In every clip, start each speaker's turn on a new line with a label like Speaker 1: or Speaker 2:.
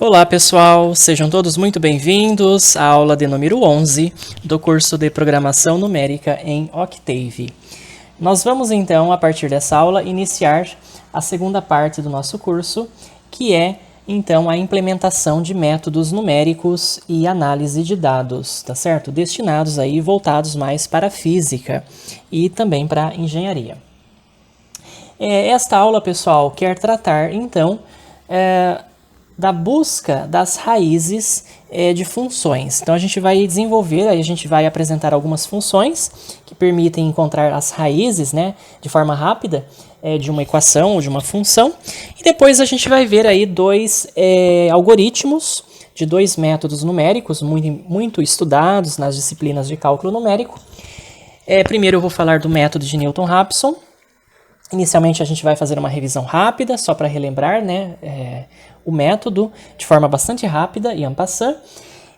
Speaker 1: Olá pessoal, sejam todos muito bem-vindos à aula de número 11 do curso de Programação Numérica em Octave. Nós vamos então, a partir dessa aula, iniciar a segunda parte do nosso curso, que é então a implementação de métodos numéricos e análise de dados, tá certo? Destinados aí, voltados mais para a física e também para a engenharia. Esta aula, pessoal, quer tratar então da busca das raízes de funções. Então a gente vai desenvolver, aí a gente vai apresentar algumas funções que permitem encontrar as raízes, né, de forma rápida de uma equação ou de uma função. E depois a gente vai ver aí dois algoritmos de dois métodos numéricos muito estudados nas disciplinas de cálculo numérico. Primeiro eu vou falar do método de Newton-Raphson. Inicialmente a gente vai fazer uma revisão rápida, só para relembrar, né, o método de forma bastante rápida e en passant.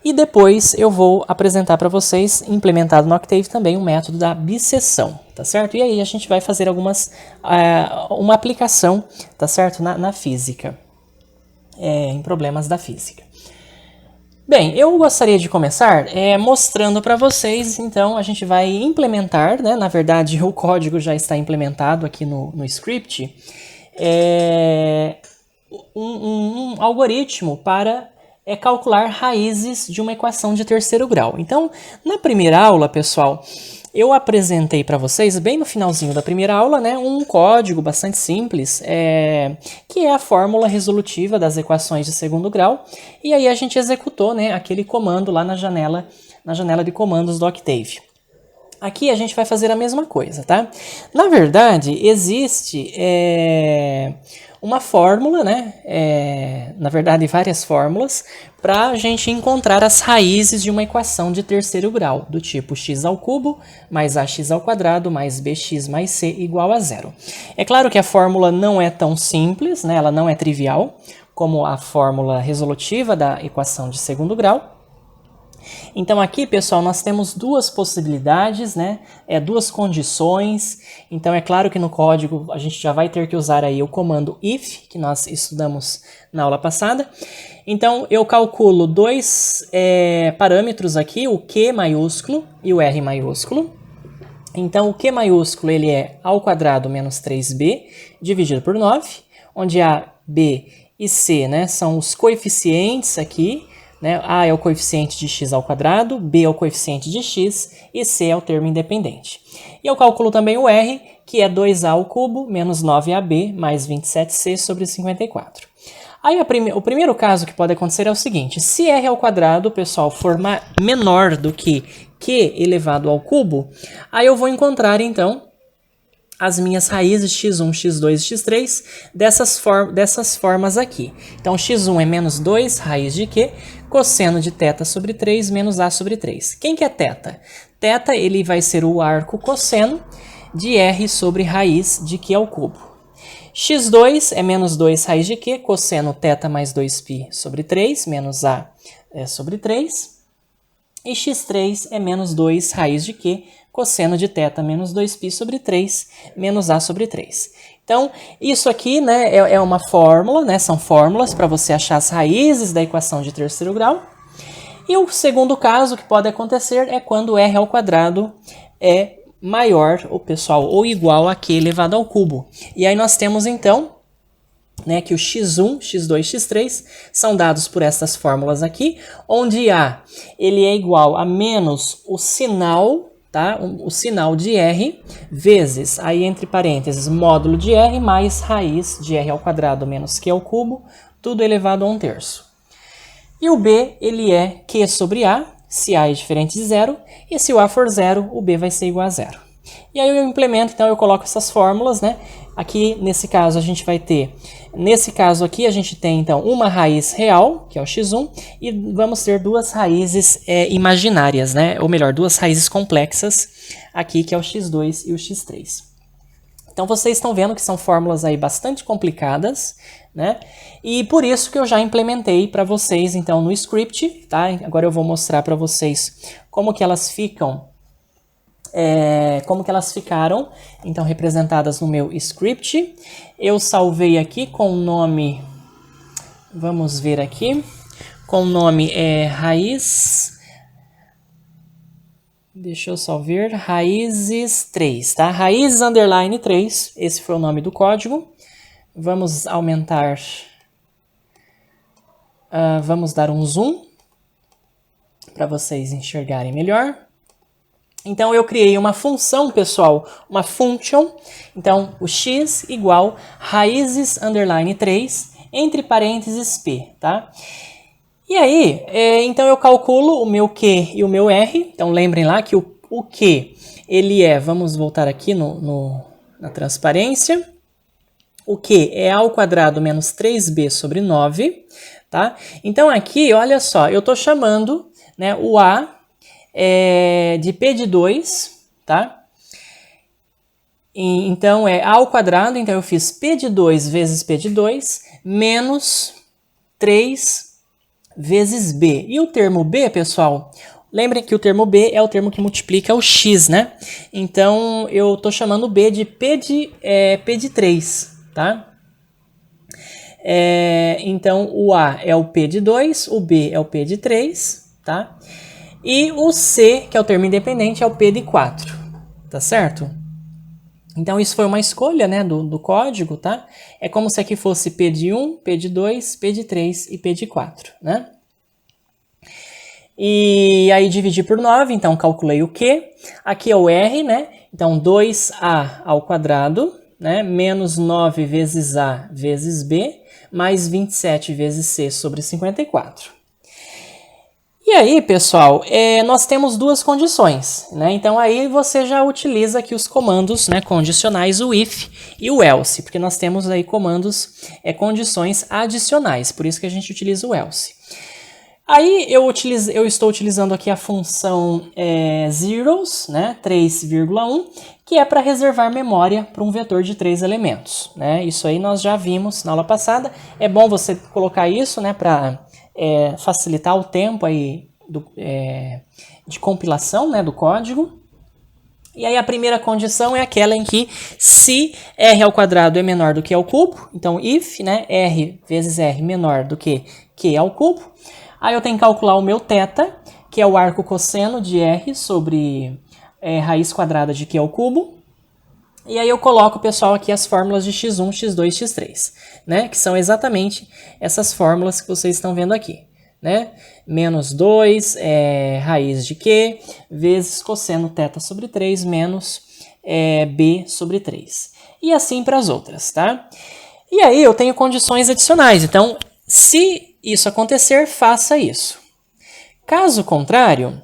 Speaker 1: E depois eu vou apresentar para vocês, implementado no Octave também, o método da bisseção, tá certo? E aí a gente vai fazer uma aplicação, tá certo, na física, em problemas da física. Bem, eu gostaria de começar mostrando para vocês, então a gente vai implementar, né, na verdade o código já está implementado aqui no script, um algoritmo para calcular raízes de uma equação de terceiro grau. Então, na primeira aula, pessoal, eu apresentei para vocês, bem no finalzinho da primeira aula, né, um código bastante simples, que é a fórmula resolutiva das equações de segundo grau, e aí a gente executou, né, aquele comando lá na janela de comandos do Octave. Aqui a gente vai fazer a mesma coisa, tá? Na verdade, existe uma fórmula, né? Na verdade, várias fórmulas para a gente encontrar as raízes de uma equação de terceiro grau, do tipo x ao cubo mais ax ao quadrado mais bx mais c igual a zero. É claro que a fórmula não é tão simples, né? Ela não é trivial como a fórmula resolutiva da equação de segundo grau. Então aqui, pessoal, nós temos duas possibilidades, né? Duas condições. Então é claro que no código a gente já vai ter que usar aí o comando if, que nós estudamos na aula passada. Então eu calculo dois parâmetros aqui, o Q maiúsculo e o R maiúsculo. Então o Q maiúsculo ele é a ao quadrado menos 3b dividido por 9, onde A, B e C, né, são os coeficientes aqui. Né? A é o coeficiente de x ao quadrado, B é o coeficiente de x e C é o termo independente. E eu calculo também o R, que é 2a ao cubo menos 9ab mais 27c sobre 54. Aí o primeiro caso que pode acontecer é o seguinte: se R ao quadrado, pessoal, for menor do que Q elevado ao cubo, aí eu vou encontrar então as minhas raízes x1, x2 e x3 dessas formas aqui. Então, x1 é menos 2 raiz de q, cosseno de θ sobre 3 menos a sobre 3. Quem que é θ? Θ ele vai ser o arco cosseno de r sobre raiz de q ao cubo. x2 é menos 2 raiz de q, cosseno θ mais 2π sobre 3 menos a sobre 3. E x3 é menos 2 raiz de q, cosseno de θ menos 2π sobre 3 menos a sobre 3. Então, isso aqui, né, é uma fórmula, né, são fórmulas para você achar as raízes da equação de terceiro grau. E o segundo caso que pode acontecer é quando r ao quadrado é maior, pessoal, ou igual a q elevado ao cubo. E aí nós temos então, né, que o x1, x2, x3 são dados por essas fórmulas aqui, onde A ele é igual a menos o sinal, tá? O sinal de R vezes, aí entre parênteses, módulo de R mais raiz de R ao quadrado menos Q ao cubo, tudo elevado a 1/3. E o B, ele é Q sobre A, se A é diferente de zero, e se o A for zero, o B vai ser igual a zero. E aí eu implemento, então eu coloco essas fórmulas, né? Aqui, nesse caso, a gente vai ter, nesse caso aqui, a gente tem, então, uma raiz real, que é o x1, e vamos ter duas raízes imaginárias, né? Ou melhor, duas raízes complexas, aqui, que é o x2 e o x3. Então vocês estão vendo que são fórmulas aí bastante complicadas, né? E por isso que eu já implementei para vocês então no script, tá? Agora eu vou mostrar para vocês como que elas ficam, como que elas ficaram, então representadas no meu script. Eu salvei aqui com o nome, vamos ver aqui, com o nome raiz. Deixa eu só ver, raízes 3, tá? Raízes underline 3, esse foi o nome do código. Vamos aumentar, vamos dar um zoom para vocês enxergarem melhor. Então eu criei uma função, pessoal, uma function. Então o x igual raízes underline 3, entre parênteses p, tá? E aí, então eu calculo o meu Q e o meu R. Então lembrem lá que o Q, ele vamos voltar aqui na transparência. O Q é A ao quadrado menos 3B sobre 9, tá? Então aqui, olha só, eu estou chamando, né, o A de P de 2, tá? Então é A ao quadrado, então eu fiz P de 2 vezes P de 2 menos 3 vezes B. E o termo B, pessoal, lembrem que o termo B é o termo que multiplica o x, né? Então, eu estou chamando B de P de 3, tá? Então, o A é o P de 2, o B é o P de 3, tá? E o C, que é o termo independente, é o P de 4, tá certo? Então, isso foi uma escolha, né, do código, tá? É como se aqui fosse P de 1, P de 2, P de 3 e P de 4, né? E aí dividi por 9, então calculei o Q. Aqui é o R, né? Então 2A ao quadrado, né? Menos 9 vezes A vezes B, mais 27 vezes C sobre 54. E aí, pessoal, nós temos duas condições, né? Então aí você já utiliza aqui os comandos, né, condicionais, o if e o else, porque nós temos aí comandos, condições adicionais, por isso que a gente utiliza o else. Aí eu estou utilizando aqui a função zeros, né, 3,1, que é para reservar memória para um vetor de 3 elementos, né? Isso aí nós já vimos na aula passada. É bom você colocar isso, né, para facilitar o tempo aí de compilação, né, do código. E aí a primeira condição é aquela em que se r ao quadrado é menor do que ao cubo, então if, né, r vezes r menor do que q ao cubo. Aí eu tenho que calcular o meu θ, que é o arco cosseno de r sobre raiz quadrada de q ao cubo. E aí eu coloco, pessoal, aqui as fórmulas de x1, x2, x3, né? Que são exatamente essas fórmulas que vocês estão vendo aqui, né? Menos 2 raiz de q vezes cosseno θ sobre 3 menos b sobre 3. E assim para as outras, tá? E aí eu tenho condições adicionais. Então, se isso acontecer, faça isso. Caso contrário,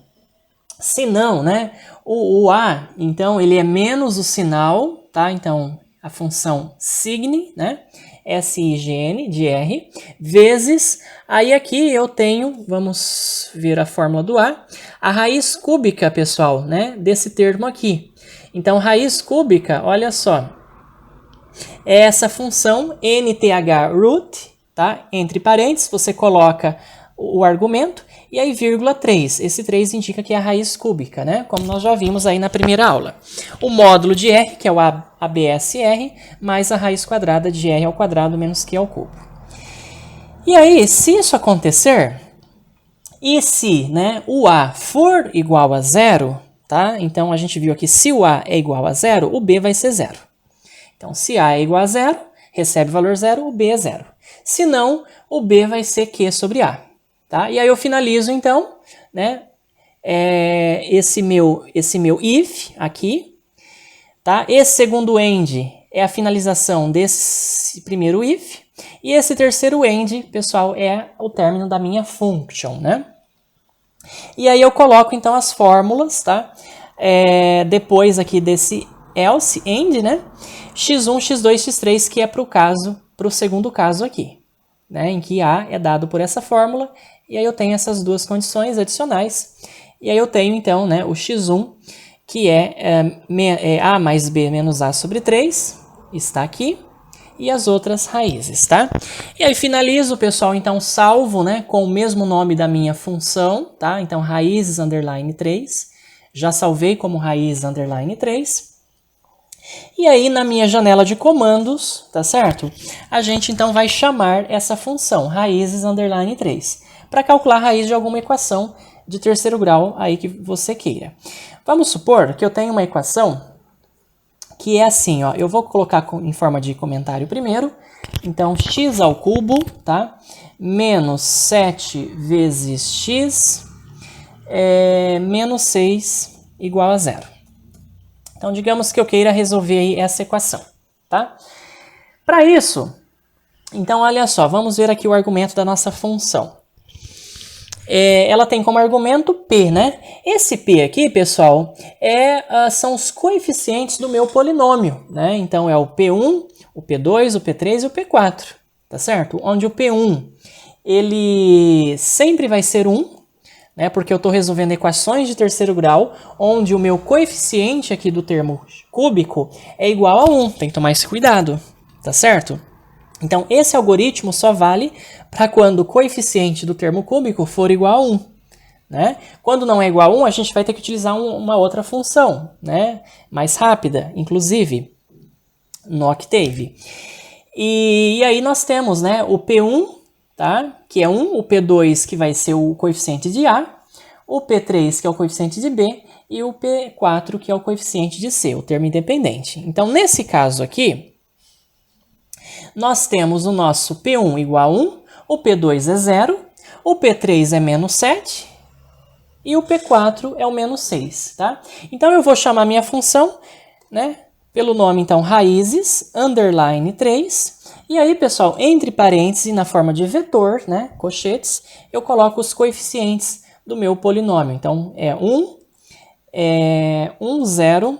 Speaker 1: se não, né? O A, então, ele é menos o sinal, tá? Então, a função sign, né? S-I-G-N, de R, vezes, aí aqui eu tenho, vamos ver a fórmula do A, a raiz cúbica, pessoal, né? Desse termo aqui. Então, raiz cúbica, olha só, é essa função nth root, tá? Entre parênteses, você coloca o argumento, e aí, vírgula 3. Esse 3 indica que é a raiz cúbica, né? Como nós já vimos aí na primeira aula. O módulo de R, que é o ABSR, mais a raiz quadrada de R ao quadrado menos Q ao cubo. E aí, se isso acontecer, e se, né, o A for igual a 0, tá? Então, a gente viu aqui, se o A é igual a 0, o B vai ser 0. Então, se A é igual a 0, recebe valor 0, o B é 0. Se não, o B vai ser Q sobre A. Tá? E aí eu finalizo, então, né, esse meu if aqui. Tá? Esse segundo end é a finalização desse primeiro if. E esse terceiro end, pessoal, é o término da minha function. Né? E aí eu coloco, então, as fórmulas, tá? Depois aqui desse else end, né? x1, x2, x3, que é para o segundo caso aqui. Né, em que A é dado por essa fórmula, e aí eu tenho essas duas condições adicionais, e aí eu tenho então, né, o x1 que é A mais B menos A sobre 3, está aqui, e as outras raízes, tá? E aí finalizo, pessoal, então salvo, né, com o mesmo nome da minha função, tá? Então raízes underline 3, já salvei como raiz underline 3. E aí na minha janela de comandos, tá certo? A gente então vai chamar essa função, raízes underline 3, para calcular a raiz de alguma equação de terceiro grau aí que você queira. Vamos supor que eu tenho uma equação que é assim, ó, eu vou colocar em forma de comentário primeiro, então x ao cubo, tá? Menos 7 vezes x menos 6 igual a 0. Então, digamos que eu queira resolver aí essa equação, tá? Para isso, então, olha só, vamos ver aqui o argumento da nossa função. Ela tem como argumento P, né? Esse P aqui, pessoal, são os coeficientes do meu polinômio, né? Então, é o P1, o P2, o P3 e o P4, tá certo? Onde o P1, ele sempre vai ser 1, né? Porque eu estou resolvendo equações de terceiro grau, onde o meu coeficiente aqui do termo cúbico é igual a 1. Tem que tomar esse cuidado, tá certo? Então, esse algoritmo só vale para quando o coeficiente do termo cúbico for igual a 1. Né? Quando não é igual a 1, a gente vai ter que utilizar uma outra função, né? Mais rápida, inclusive, no Octave. E aí nós temos, né, o P1, tá? Que é 1, o P2 que vai ser o coeficiente de A, o P3 que é o coeficiente de B e o P4 que é o coeficiente de C, o termo independente. Então, nesse caso aqui, nós temos o nosso P1 igual a 1, o P2 é 0, o P3 é menos 7 e o P4 é o menos 6, tá? Então, eu vou chamar minha função, né, pelo nome, então, raízes, underline 3. E aí, pessoal, entre parênteses, na forma de vetor, né, cochetes, eu coloco os coeficientes do meu polinômio. Então, é 1, 0,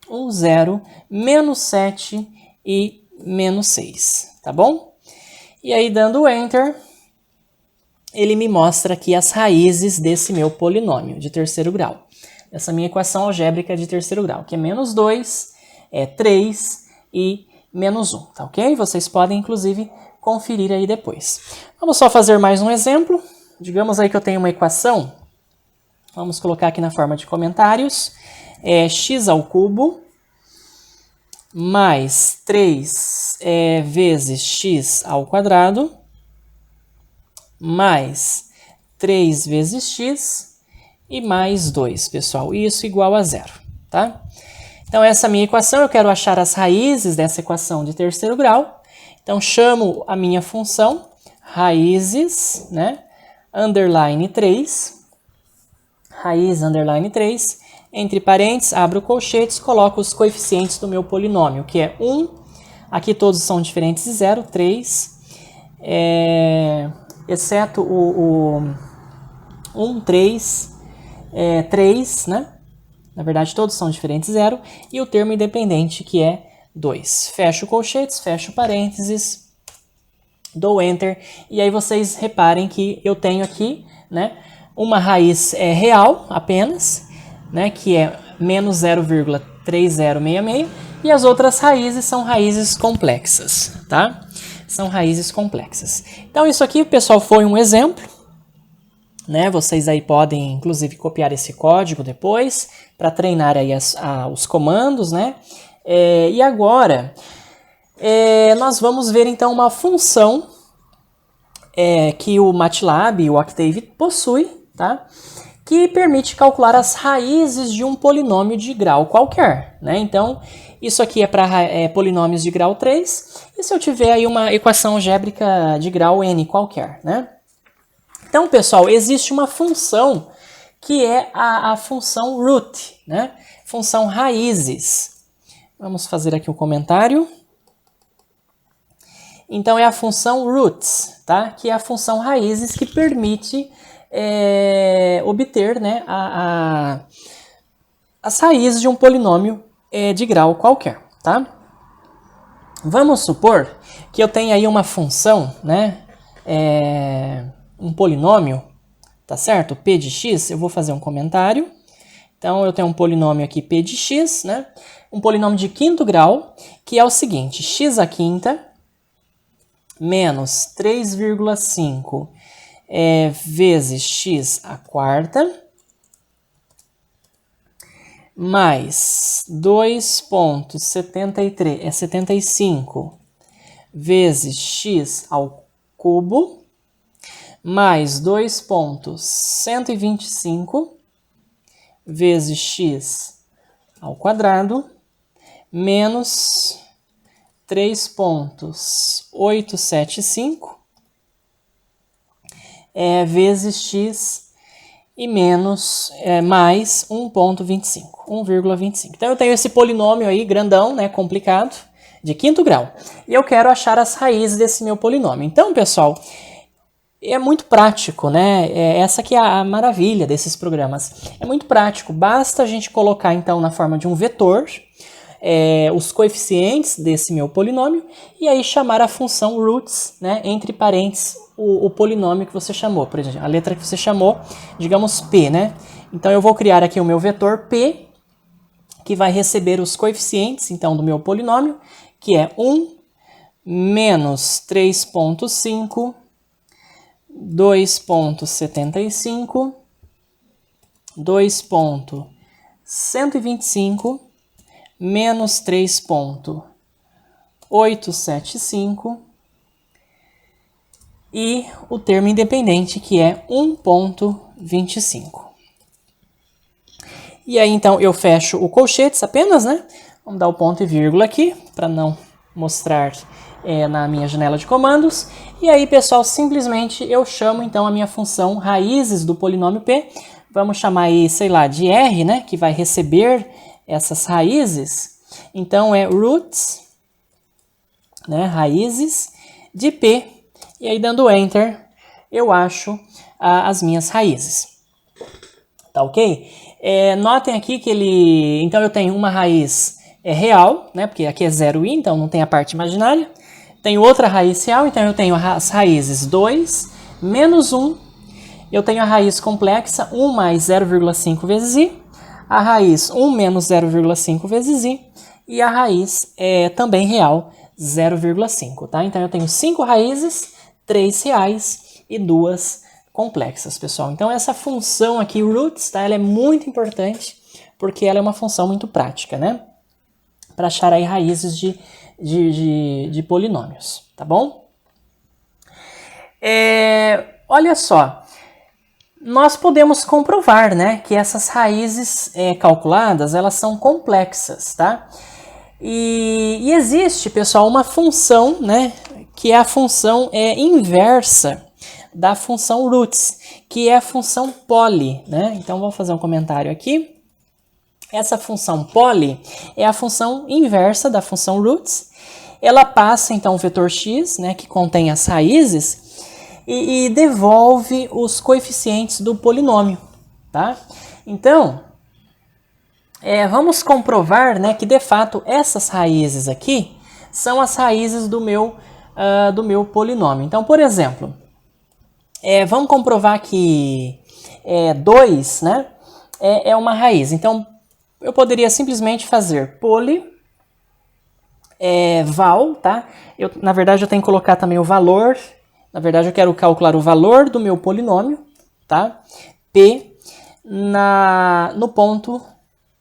Speaker 1: 1, 0, menos 7 e menos 6, tá bom? E aí, dando Enter, ele me mostra aqui as raízes desse meu polinômio de terceiro grau. Essa minha equação algébrica de terceiro grau, que é menos 2, 3 e menos 1, tá ok? Vocês podem, inclusive, conferir aí depois. Vamos só fazer mais um exemplo. Digamos aí que eu tenho uma equação. Vamos colocar aqui na forma de comentários. X ao cubo mais 3 vezes x ao quadrado mais 3 vezes x e mais 2, pessoal. Isso igual a 0, tá? Então, essa minha equação, eu quero achar as raízes dessa equação de terceiro grau. Então, chamo a minha função raízes, né? Underline 3. Raiz, underline 3. Entre parênteses, abro colchetes, coloco os coeficientes do meu polinômio, que é 1. Aqui todos são diferentes de 0, 3. Exceto o 1, 3, 3, né? Na verdade, todos são diferentes de 0. E o termo independente, que é 2. Fecho colchetes, fecho parênteses, dou Enter. E aí vocês reparem que eu tenho aqui, né, uma raiz real apenas, né, que é menos 0,3066. E as outras raízes são raízes complexas, tá? São raízes complexas. Então, isso aqui, pessoal, foi um exemplo. Né? Vocês aí podem, inclusive, copiar esse código depois para treinar aí os comandos, né? E agora, nós vamos ver, então, uma função que o MATLAB, o Octave, possui, tá? Que permite calcular as raízes de um polinômio de grau qualquer, né? Então, isso aqui é para polinômios de grau 3, e se eu tiver aí uma equação algébrica de grau n qualquer, né? Então, pessoal, existe uma função que é a função root, né? Função raízes. Vamos fazer aqui um comentário. Então, é a função roots, tá? Que é a função raízes que permite obter, né, as raízes de um polinômio de grau qualquer, tá? Vamos supor que eu tenha aí uma função, né? Um polinômio, tá certo? P de x, eu vou fazer um comentário. Então, eu tenho um polinômio aqui p de x, né? Um polinômio de quinto grau, que é o seguinte, x à quinta menos 3,5 vezes x à quarta mais 2,75 vezes x ao cubo mais 2,125 vezes x ao quadrado menos 3,875 vezes x e menos mais 1,25. Então eu tenho esse polinômio aí grandão, né, complicado, de quinto grau. E eu quero achar as raízes desse meu polinômio. Então, pessoal, é muito prático, né? Essa que é a maravilha desses programas. É muito prático, basta a gente colocar então na forma de um vetor os coeficientes desse meu polinômio e aí chamar a função roots, né, entre parênteses, o polinômio que você chamou, por exemplo, a letra que você chamou, digamos P, né? Então eu vou criar aqui o meu vetor P, que vai receber os coeficientes então do meu polinômio, que é 1 menos 3,5, 2,75, 2,125, menos 3,875 e o termo independente, que é 1,25. E aí, então, eu fecho o colchetes apenas, né? Vamos dar o ponto e vírgula aqui, para não mostrar na minha janela de comandos. E aí, pessoal, simplesmente eu chamo, então, a minha função raízes do polinômio P. Vamos chamar aí, sei lá, de R, né? Que vai receber essas raízes. Então, é roots, né? Raízes de P. E aí, dando Enter, eu acho as minhas raízes. Tá ok? Notem aqui que então eu tenho uma raiz real, né? Porque aqui é 0i, então não tem a parte imaginária. Tenho outra raiz real, então eu tenho as raízes 2, menos 1. Eu tenho a raiz complexa, 1 mais 0,5 vezes i. A raiz 1 menos 0,5 vezes i. E a raiz também real, 0,5, tá? Então eu tenho 5 raízes, 3 reais e 2 complexas, pessoal. Então essa função aqui, roots, tá? Ela é muito importante porque ela é uma função muito prática, né? Para achar aí raízes de polinômios, tá bom? Olha só, nós podemos comprovar, né, que essas raízes calculadas, elas são complexas, tá? E existe, pessoal, uma função, né, que é a função inversa da função roots, que é a função poly, né? Então, vou fazer um comentário aqui. Essa função poly é a função inversa da função roots. Ela passa, então, o vetor x, né, que contém as raízes, e devolve os coeficientes do polinômio, tá? Então, vamos comprovar, né, que, de fato, essas raízes aqui são as raízes do meu polinômio. Então, por exemplo, vamos comprovar que 2, né, é uma raiz. Então, eu poderia simplesmente fazer poly val, tá? Na verdade, eu tenho que colocar também o valor. Na verdade, eu quero calcular o valor do meu polinômio, tá? P no ponto,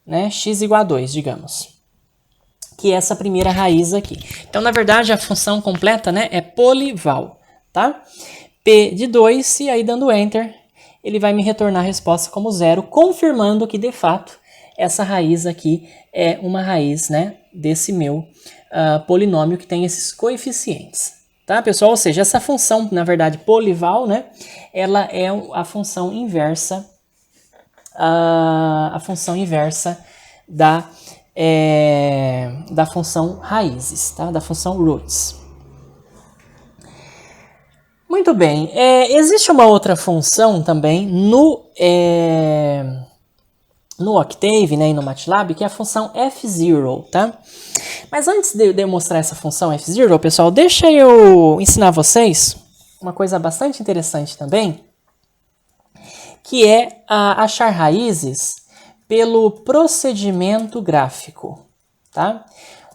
Speaker 1: né, x igual a 2, digamos. Que é essa primeira raiz aqui. Então, na verdade, a função completa, né, é polyval, tá? P de 2, e aí dando Enter, ele vai me retornar a resposta como 0, confirmando que, de fato, essa raiz aqui é uma raiz, né, desse meu polinômio que tem esses coeficientes. Tá, pessoal? Ou seja, essa função, na verdade, polyval, né, ela é a função inversa, da função raízes, tá? Da função roots. Muito bem. Existe uma outra função também no Octave, né, e no MATLAB, que é a função F0, tá? Mas antes de eu mostrar essa função F0, pessoal, deixa eu ensinar vocês uma coisa bastante interessante também, que é achar raízes pelo procedimento gráfico, tá?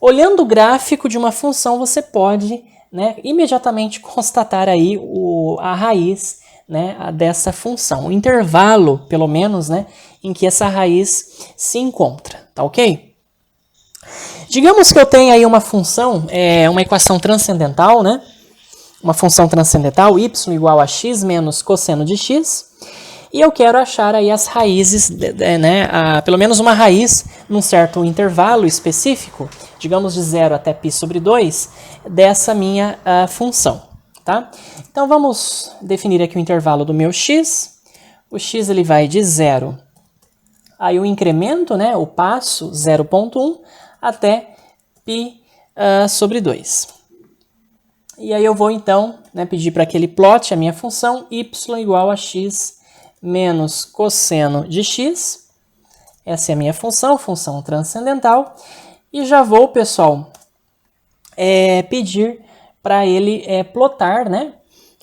Speaker 1: Olhando o gráfico de uma função, você pode, né, imediatamente constatar aí a raiz, né, dessa função, o intervalo, pelo menos, né, em que essa raiz se encontra, tá ok? Digamos que eu tenho aí uma função, uma equação transcendental, né? Uma função transcendental, y igual a x menos cosseno de x, e eu quero achar aí as raízes, né, pelo menos uma raiz num certo intervalo específico, digamos de 0 até π sobre 2, dessa minha função, tá? Então vamos definir aqui o intervalo do meu x. O x ele vai de 0, aí o incremento, né, o passo 0,1 até π sobre 2. E aí eu vou então, né, pedir para que ele plote a minha função y igual a x menos cosseno de x. Essa é a minha função transcendental. E já vou, pessoal, pedir para ele plotar, né,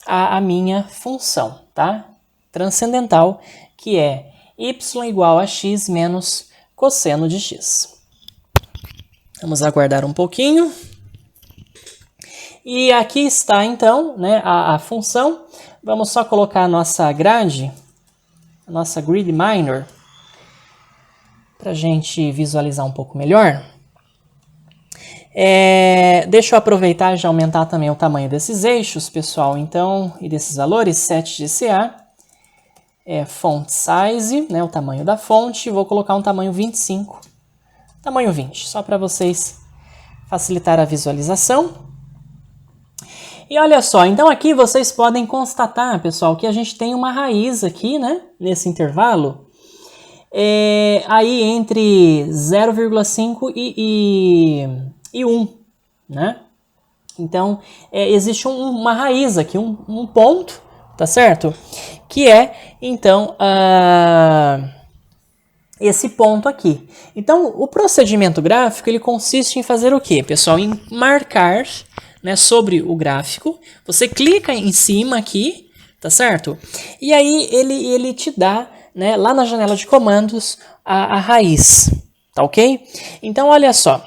Speaker 1: a minha função, tá? Transcendental, que é y igual a x menos cosseno de x. Vamos aguardar um pouquinho. E aqui está, então, né, a função. Vamos só colocar a nossa grade, a nossa grid minor, para a gente visualizar um pouco melhor. Deixa eu aproveitar e já aumentar também o tamanho desses eixos, pessoal. Então, e desses valores, 7 GCA, font size, né, o tamanho da fonte. Vou colocar um tamanho 25, tamanho 20, só para vocês facilitar a visualização. E olha só, então aqui vocês podem constatar, pessoal, que a gente tem uma raiz aqui, né, nesse intervalo, aí entre 0,5 e 1, né? Então, existe uma raiz aqui, um ponto, tá certo? Que é, então, esse ponto aqui. Então, o procedimento gráfico, ele consiste em fazer o quê, pessoal? Em marcar, né, sobre o gráfico, você clica em cima aqui, tá certo? E aí ele te dá, né, lá na janela de comandos a raiz, tá ok? Então olha só,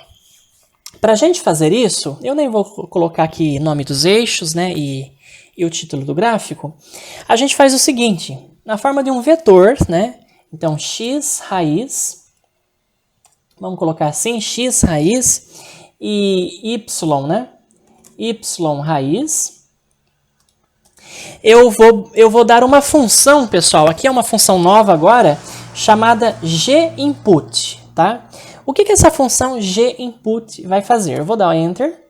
Speaker 1: para a gente fazer isso, eu nem vou colocar aqui nome dos eixos, né, e o título do gráfico. A gente faz o seguinte, na forma de um vetor, né? Então x raiz, vamos colocar assim, x raiz e y, né? Y raiz. Eu vou dar uma função, pessoal, aqui é uma função nova agora, chamadaginput, tá? O que essa funçãoginput vai fazer? Eu vou dar Enter,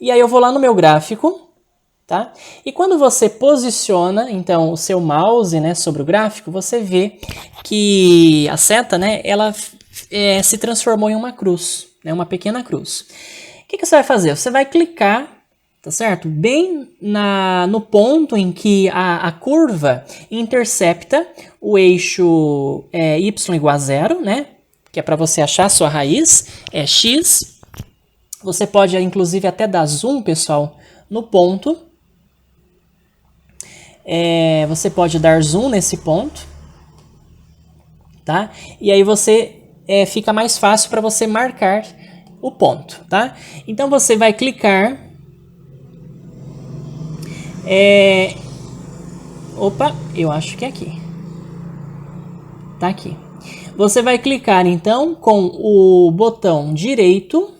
Speaker 1: e aí eu vou lá no meu gráfico, tá? E quando você posiciona, então, o seu mouse, né, sobre o gráfico, você vê que a seta, né, ela se transformou em uma cruz, né, uma pequena cruz. O que você vai fazer? Você vai clicar, tá certo? Bem no ponto em que a curva intercepta o eixo y igual a 0, né? Que é para você achar a sua raiz, é x. Você pode, inclusive, até dar zoom, pessoal, no ponto. Você pode dar zoom nesse ponto, tá? E aí fica mais fácil para você marcar o ponto, tá? Então você vai clicar. Opa, eu acho que é aqui. Tá aqui. Você vai clicar então com o botão direito.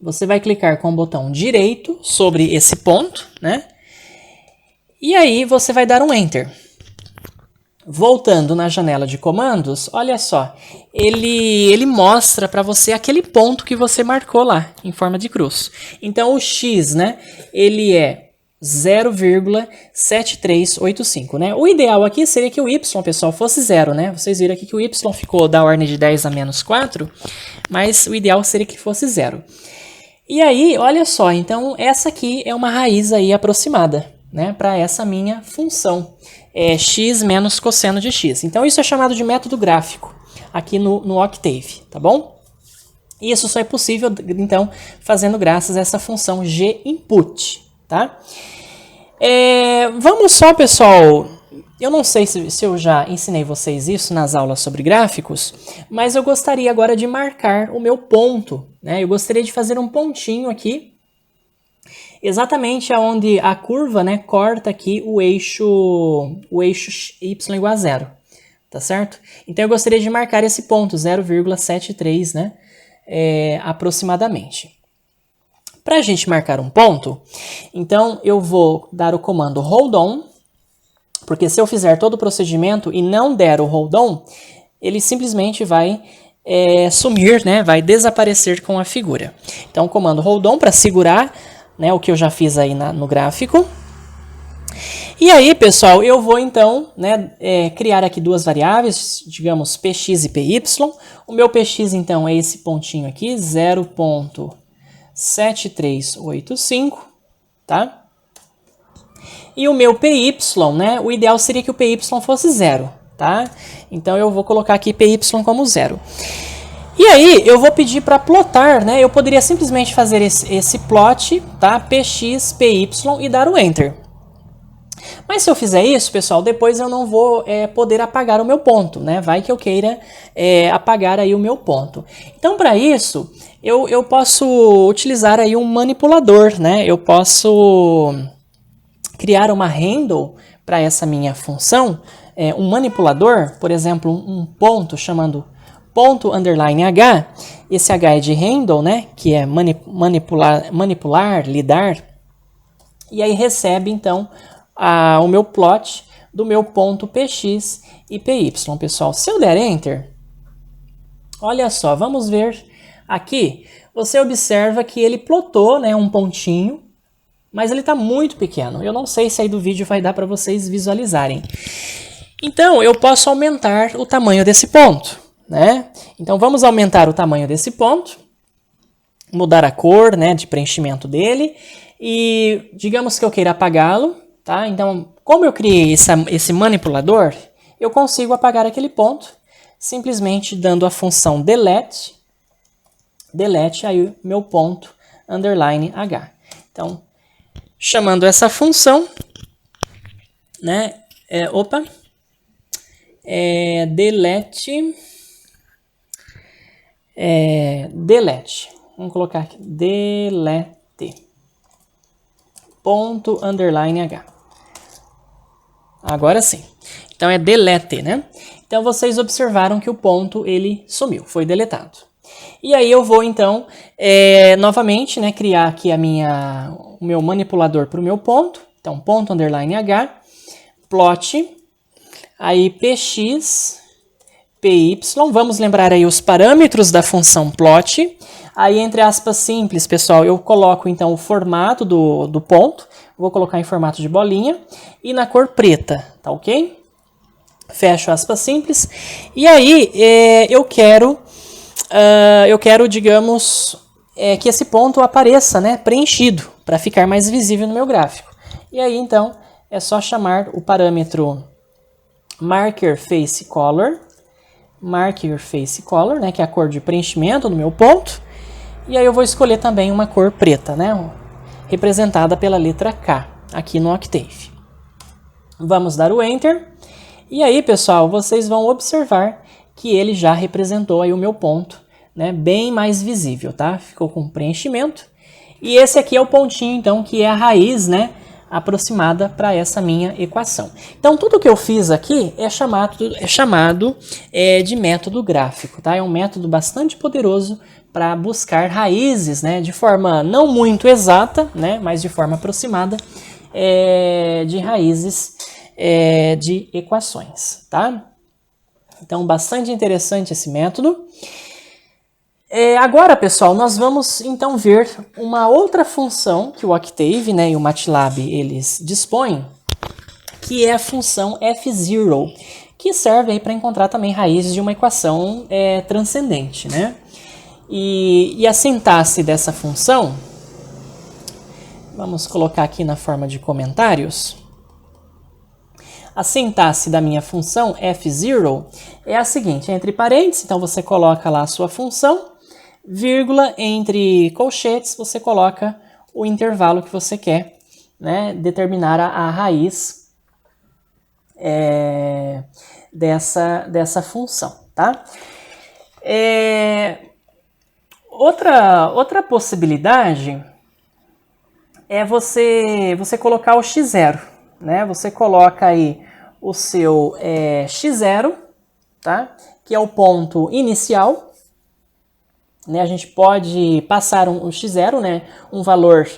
Speaker 1: Você vai clicar com o botão direito sobre esse ponto, né? E aí você vai dar um Enter. Voltando na janela de comandos, olha só, ele mostra para você aquele ponto que você marcou lá, em forma de cruz. Então, o x, né, ele é 0,7385, né? O ideal aqui seria que o y, pessoal, fosse 0, né? Vocês viram aqui que o y ficou da ordem de 10 a menos 4, mas o ideal seria que fosse 0. E aí, olha só, então essa aqui é uma raiz aí aproximada, né, para essa minha função. X menos cosseno de x. Então, isso é chamado de método gráfico aqui no Octave, tá bom? E isso só é possível, então, fazendo graças a essa função ginput, tá? Vamos só, pessoal, eu não sei se eu já ensinei vocês isso nas aulas sobre gráficos, mas eu gostaria agora de marcar o meu ponto, né? Eu gostaria de fazer um pontinho aqui, exatamente aonde a curva, né, corta aqui o eixo y igual a zero, tá certo? Então eu gostaria de marcar esse ponto, 0,73, né, aproximadamente. Para a gente marcar um ponto, então eu vou dar o comando hold on, porque se eu fizer todo o procedimento e não der o hold on, ele simplesmente vai sumir, né, vai desaparecer com a figura. Então o comando hold on para segurar, né, o que eu já fiz aí no gráfico. E aí, pessoal, eu vou então, né, criar aqui duas variáveis, digamos px e py. O meu px então é esse pontinho aqui, 0,7385, tá? E o meu py, né, o ideal seria que o py fosse 0, tá? Então eu vou colocar aqui py como 0. E aí eu vou pedir para plotar, né? Eu poderia simplesmente fazer esse plot, tá? Px, py e dar o enter. Mas se eu fizer isso, pessoal, depois eu não vou poder apagar o meu ponto, né? Vai que eu queira apagar aí o meu ponto. Então, para isso, eu posso utilizar aí um manipulador, né? Eu posso criar uma handle para essa minha função, um manipulador, por exemplo, um ponto chamando ponto underline h. Esse h é de handle, né? Que é manipular, lidar. E aí recebe, então, o meu plot do meu ponto px e py, pessoal. Se eu der enter, olha só, vamos ver aqui. Você observa que ele plotou, né, um pontinho, mas ele está muito pequeno. Eu não sei se aí do vídeo vai dar para vocês visualizarem. Então, eu posso aumentar o tamanho desse ponto, né? Então, vamos aumentar o tamanho desse ponto, mudar a cor, né, de preenchimento dele, e digamos que eu queira apagá-lo. Tá? Então, como eu criei esse manipulador, eu consigo apagar aquele ponto simplesmente dando a função delete aí o meu ponto underline h. Então, chamando essa função, né, delete, vamos colocar aqui, delete, ponto underline h. Agora sim. Então é delete, né? Então vocês observaram que o ponto ele sumiu, foi deletado. E aí eu vou então novamente, né, criar aqui o meu manipulador para o meu ponto. Então ponto underline h, plot, aí px, py. Vamos lembrar aí os parâmetros da função plot. Aí entre aspas simples, pessoal, eu coloco então o formato do ponto. Vou colocar em formato de bolinha e na cor preta, tá ok? Fecho aspas simples. E aí eu quero, digamos, que esse ponto apareça, né, preenchido, para ficar mais visível no meu gráfico. E aí então é só chamar o parâmetro marker face color, né, que é a cor de preenchimento do meu ponto. E aí eu vou escolher também uma cor preta, né, representada pela letra K, aqui no Octave. Vamos dar o Enter. E aí, pessoal, vocês vão observar que ele já representou aí o meu ponto, né, bem mais visível, tá? Ficou com preenchimento. E esse aqui é o pontinho, então, que é a raiz, né, aproximada para essa minha equação. Então, tudo que eu fiz aqui é chamado de método gráfico, tá? É um método bastante poderoso para buscar raízes, né, de forma não muito exata, né, mas de forma aproximada, de raízes de equações, tá? Então, bastante interessante esse método. Agora, pessoal, nós vamos então ver uma outra função que o Octave, né, e o MATLAB eles dispõem, que é a função f0, que serve aí para encontrar também raízes de uma equação transcendente, né? E a sintaxe dessa função, vamos colocar aqui na forma de comentários. A sintaxe da minha função f0 é a seguinte, entre parênteses, então você coloca lá a sua função, vírgula, entre colchetes, você coloca o intervalo que você quer, né, determinar a raiz dessa função, tá? Outra possibilidade é você colocar o x0, né? Você coloca aí o seu x0, tá? Que é o ponto inicial, né? A gente pode passar o x0, né? Um valor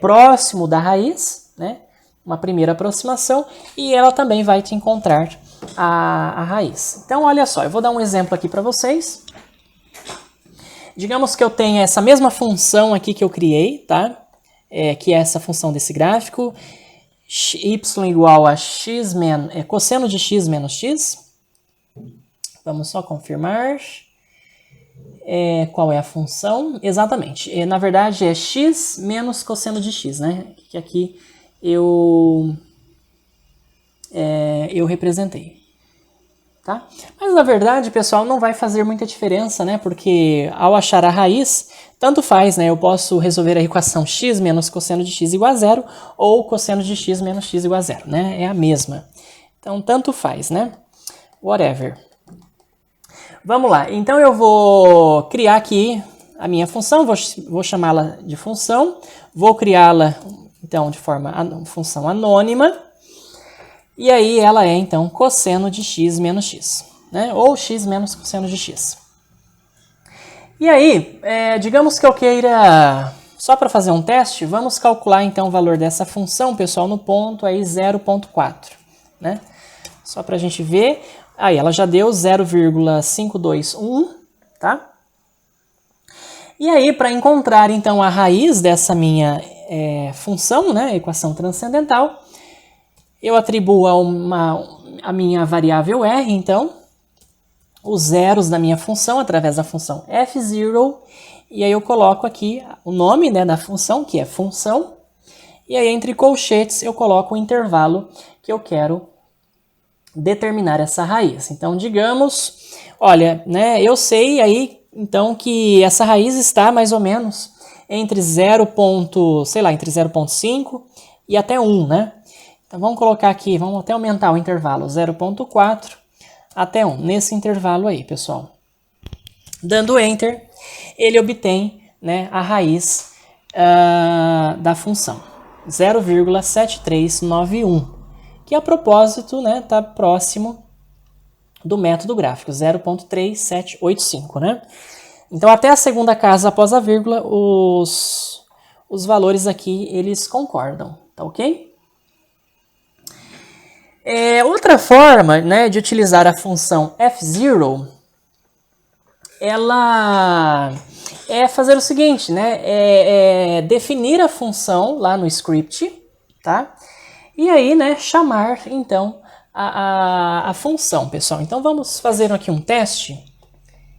Speaker 1: próximo da raiz, né? Uma primeira aproximação, e ela também vai te encontrar a raiz. Então, olha só, eu vou dar um exemplo aqui para vocês. Digamos que eu tenho essa mesma função aqui que eu criei, tá? Que é essa função desse gráfico, y igual a x cosseno de x menos x. Vamos só confirmar qual é a função. Exatamente, na verdade é x menos cosseno de x, né? Que aqui eu representei. Tá? Mas na verdade, pessoal, não vai fazer muita diferença, né? Porque ao achar a raiz, tanto faz, né? Eu posso resolver a equação x menos cosseno de x igual a zero ou cosseno de x menos x igual a zero, né? É a mesma. Então, tanto faz, né? Whatever. Vamos lá. Então, eu vou criar aqui a minha função, vou chamá-la de função, vou criá-la, então, de forma função anônima. E aí ela é, então, cosseno de x menos x, né? Ou x menos cosseno de x. E aí, digamos que eu queira, só para fazer um teste, vamos calcular, então, o valor dessa função, pessoal, no ponto aí 0,4, né? Só para a gente ver. Aí, ela já deu 0,521, tá? E aí, para encontrar, então, a raiz dessa minha função, né? Equação transcendental, eu atribuo a minha variável r, então, os zeros da minha função através da função f0, e aí eu coloco aqui o nome, né, da função, que é função, e aí entre colchetes eu coloco o intervalo que eu quero determinar essa raiz. Então, digamos, olha, né, eu sei aí, então, que essa raiz está mais ou menos entre 0,5 e até 1, né? Então, vamos colocar aqui, vamos até aumentar o intervalo 0,4 até 1, nesse intervalo aí, pessoal. Dando Enter, ele obtém, né, a raiz da função, 0,7391, que a propósito, né, está próximo do método gráfico, 0,3785, né? Então, até a segunda casa após a vírgula, os valores aqui, eles concordam, tá ok? Outra forma, né, de utilizar a função f0, ela é fazer o seguinte, né, definir a função lá no script, tá? E aí, né, chamar, então, a função, pessoal. Então, vamos fazer aqui um teste.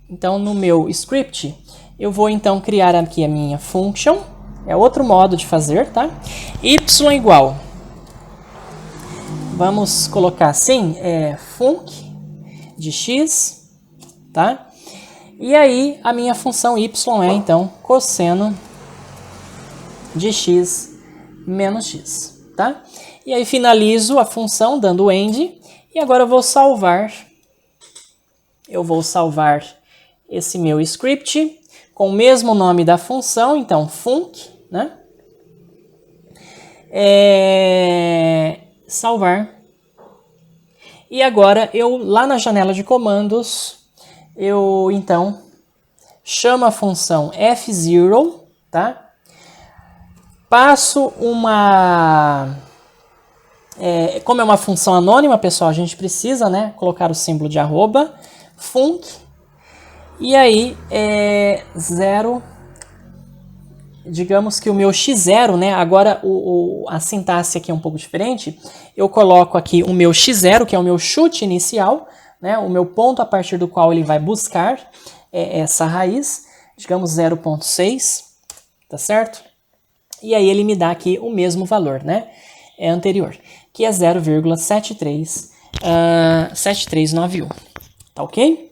Speaker 1: Então, no meu script, eu vou, então, criar aqui a minha function. É outro modo de fazer, tá? Y igual... Vamos colocar assim, func de x, tá? E aí, a minha função y é, então, cosseno de x menos x, tá? E aí, finalizo a função dando end. E agora eu vou salvar esse meu script com o mesmo nome da função, então, func, né? Salvar. E agora, lá na janela de comandos, eu, então, chamo a função f0, tá? Passo como é uma função anônima, pessoal, a gente precisa, né, colocar o símbolo de arroba, func, e aí, 0... Digamos que o meu x0, né? Agora a sintaxe aqui é um pouco diferente. Eu coloco aqui o meu x0, que é o meu chute inicial, né? O meu ponto a partir do qual ele vai buscar essa raiz, digamos 0,6, tá certo? E aí ele me dá aqui o mesmo valor, né? Anterior, que é 0,7391, tá ok?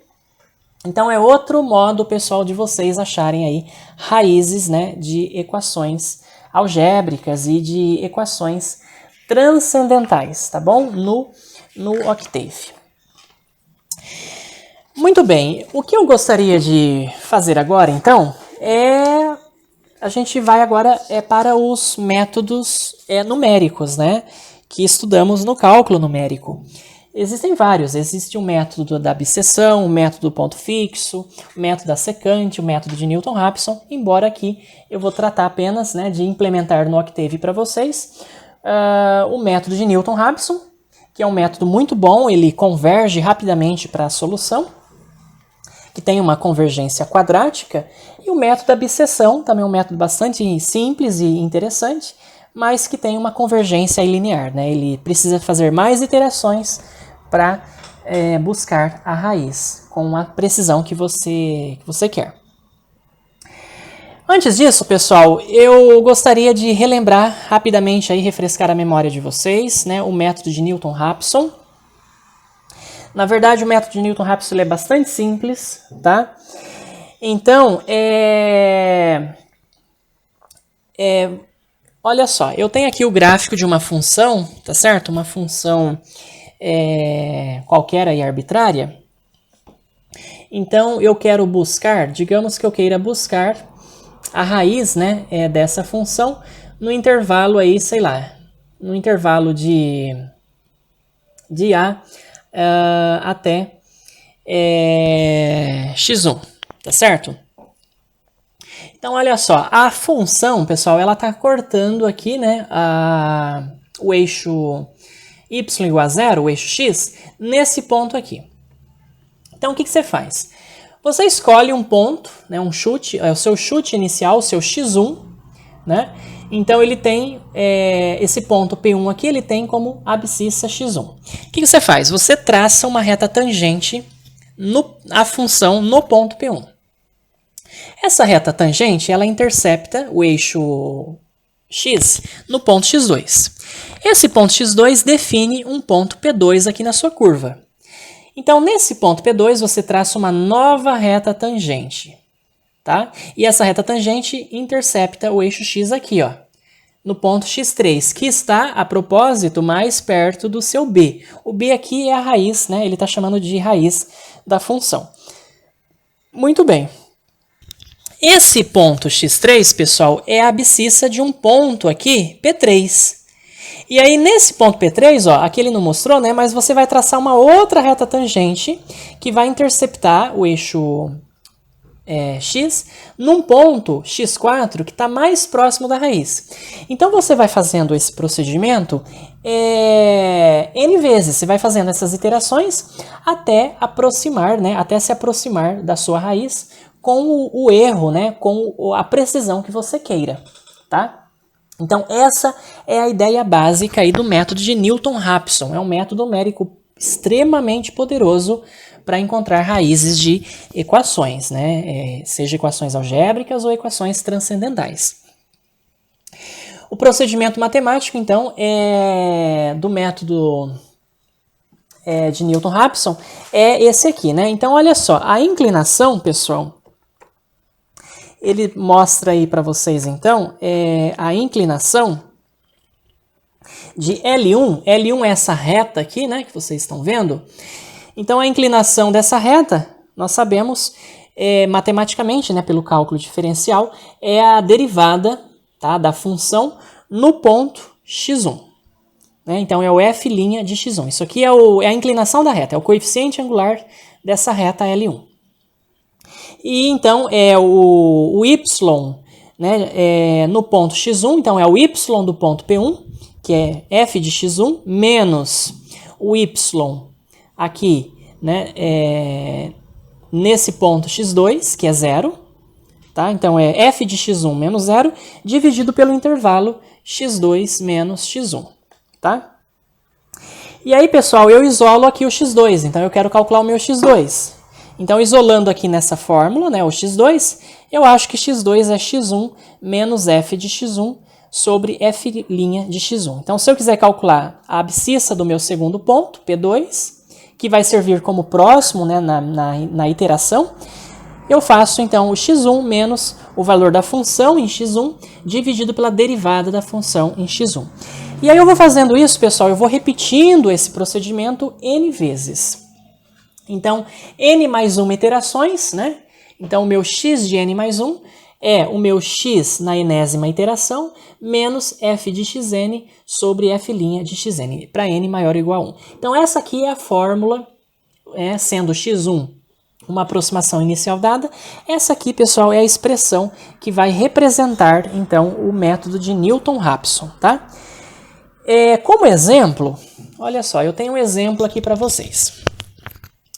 Speaker 1: Então, é outro modo, pessoal, de vocês acharem aí raízes, né, de equações algébricas e de equações transcendentais, tá bom? No no Octave. Muito bem, o que eu gostaria de fazer agora, então, a gente vai agora para os métodos numéricos, né, que estudamos no cálculo numérico. Existem vários, existe o método da abscissão, o método do ponto fixo, o método da secante, o método de Newton-Raphson, embora aqui eu vou tratar apenas, né, de implementar no Octave para vocês o método de Newton-Raphson, que é um método muito bom, ele converge rapidamente para a solução, que tem uma convergência quadrática, e o método da abscissão, também um método bastante simples e interessante, mas que tem uma convergência linear, né? Ele precisa fazer mais iterações para buscar a raiz com a precisão que você quer. Antes disso, pessoal, eu gostaria de relembrar rapidamente, aí, refrescar a memória de vocês, né, o método de Newton-Raphson. Na verdade, o método de Newton-Raphson é bastante simples, tá? Então, olha só, eu tenho aqui o gráfico de uma função, tá certo? Uma função qualquer aí arbitrária. Então, eu quero buscar, digamos que eu queira buscar a raiz, né, dessa função no intervalo aí, sei lá, no intervalo de A até x1, tá certo? Então, olha só, a função, pessoal, ela está cortando aqui, né, o eixo y igual a 0, o eixo x, nesse ponto aqui. Então, o que você faz? Você escolhe um ponto, né, um chute, o seu chute inicial, o seu x1, né? Então, ele tem esse ponto P1 aqui, ele tem como abscissa x1. O que você faz? Você traça uma reta tangente à função no ponto P1. Essa reta tangente, ela intercepta o eixo x no ponto x2. Esse ponto x2 define um ponto P2 aqui na sua curva. Então, nesse ponto P2, você traça uma nova reta tangente, tá? E essa reta tangente intercepta o eixo x aqui, ó, no ponto x3, que está, a propósito, mais perto do seu b. O b aqui é a raiz, né? Ele está chamando de raiz da função. Muito bem. Esse ponto x3, pessoal, é a abscissa de um ponto aqui, P3. E aí, nesse ponto P3, ó, aqui ele não mostrou, né? Mas você vai traçar uma outra reta tangente que vai interceptar o eixo x num ponto x4 que está mais próximo da raiz. Então, você vai fazendo esse procedimento n vezes. Você vai fazendo essas iterações até aproximar, né? Até se aproximar da sua raiz com o erro, né? Com a precisão que você queira, tá? Então, essa é a ideia básica aí do método de Newton-Raphson. É um método numérico extremamente poderoso para encontrar raízes de equações, né? Seja equações algébricas ou equações transcendentais. O procedimento matemático, então, do método de Newton-Raphson é esse aqui, né? Então, olha só, a inclinação, pessoal, ele mostra aí para vocês, então, a inclinação de L1. L1 é essa reta aqui, né, que vocês estão vendo. Então, a inclinação dessa reta, nós sabemos, matematicamente, né, pelo cálculo diferencial, é a derivada, tá, da função no ponto x1. Né? Então, é o f' de x1. Isso aqui é a inclinação da reta, é o coeficiente angular dessa reta L1. E então o y, né, no ponto x1, então é o y do ponto P1, que é f de x1, menos o y aqui, né, nesse ponto x2, que é 0. Tá? Então é f de x1 menos 0, dividido pelo intervalo x2 menos x1. Tá? E aí, pessoal, eu isolo aqui o x2, então eu quero calcular o meu x2. Então, isolando aqui nessa fórmula, né, o x2, eu acho que x2 é x1 menos f de x1 sobre f' de x1. Então, se eu quiser calcular a abscissa do meu segundo ponto, P2, que vai servir como próximo, né, na iteração, eu faço, então, o x1 menos o valor da função em x1 dividido pela derivada da função em x1. E aí eu vou fazendo isso, pessoal, eu vou repetindo esse procedimento N vezes. Então, N mais 1 iterações, né? Então, o meu x de N mais 1 é o meu x na enésima iteração menos f de xn sobre f' de xn, para n maior ou igual a 1. Então, essa aqui é a fórmula, sendo x1 uma aproximação inicial dada. Essa aqui, pessoal, é a expressão que vai representar, então, o método de Newton-Raphson, tá? Como exemplo, olha só, eu tenho um exemplo aqui para vocês.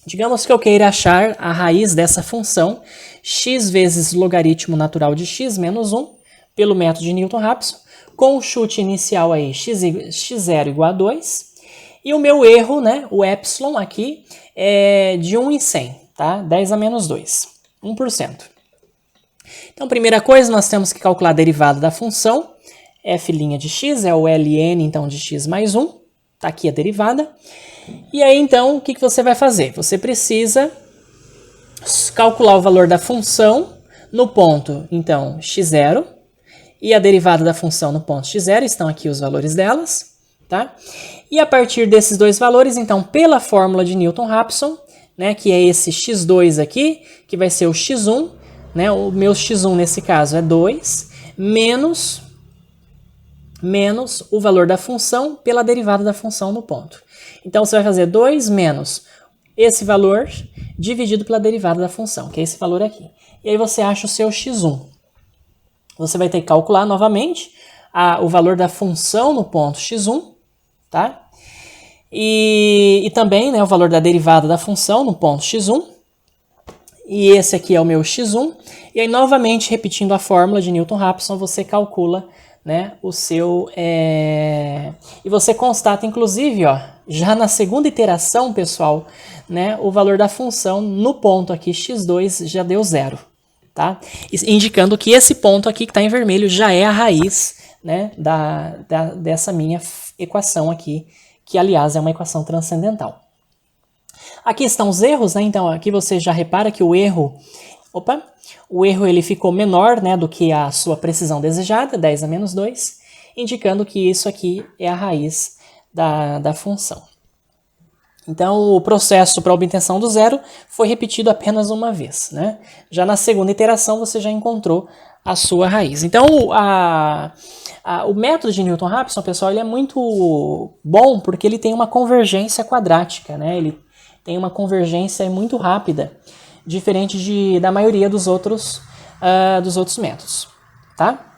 Speaker 1: Digamos que eu queira achar a raiz dessa função x vezes logaritmo natural de x menos 1 pelo método de Newton-Raphson, com o chute inicial aí x0 igual a 2, e o meu erro, né, o epsilon aqui, é de 1 em 100, tá? 10 a menos 2, 1%. Então, primeira coisa, nós temos que calcular a derivada da função, f' de x é o ln, então, de x mais 1, tá aqui a derivada. E aí, então, o que você vai fazer? Você precisa calcular o valor da função no ponto, então, x0, e a derivada da função no ponto x0, estão aqui os valores delas, tá? E a partir desses dois valores, então, pela fórmula de Newton-Raphson, né, que é esse x2 aqui, que vai ser o x1, né, o meu x1 nesse caso é 2, menos o valor da função pela derivada da função no ponto. Então, você vai fazer 2 menos esse valor dividido pela derivada da função, que é esse valor aqui. E aí você acha o seu x1. Você vai ter que calcular novamente o valor da função no ponto x1, tá? E também, né, o valor da derivada da função no ponto x1. E esse aqui é o meu x1. E aí, novamente, repetindo a fórmula de Newton-Raphson, você calcula, né, o seu... E você constata, inclusive, ó, já na segunda iteração, pessoal, né, o valor da função no ponto aqui, x2, já deu 0. Tá? Indicando que esse ponto aqui que está em vermelho já é a raiz, né, dessa minha equação aqui, que, aliás, é uma equação transcendental. Aqui estão os erros, né? Então, aqui você já repara que o erro ele ficou menor, né, do que a sua precisão desejada, 10 a menos 2, indicando que isso aqui é a raiz da função. Então, o processo para a obtenção do zero foi repetido apenas uma vez, né? Já na segunda iteração, você já encontrou a sua raiz. Então, o método de Newton-Raphson, pessoal, ele é muito bom porque ele tem uma convergência quadrática, né? Ele tem uma convergência muito rápida, diferente da maioria dos outros métodos, tá?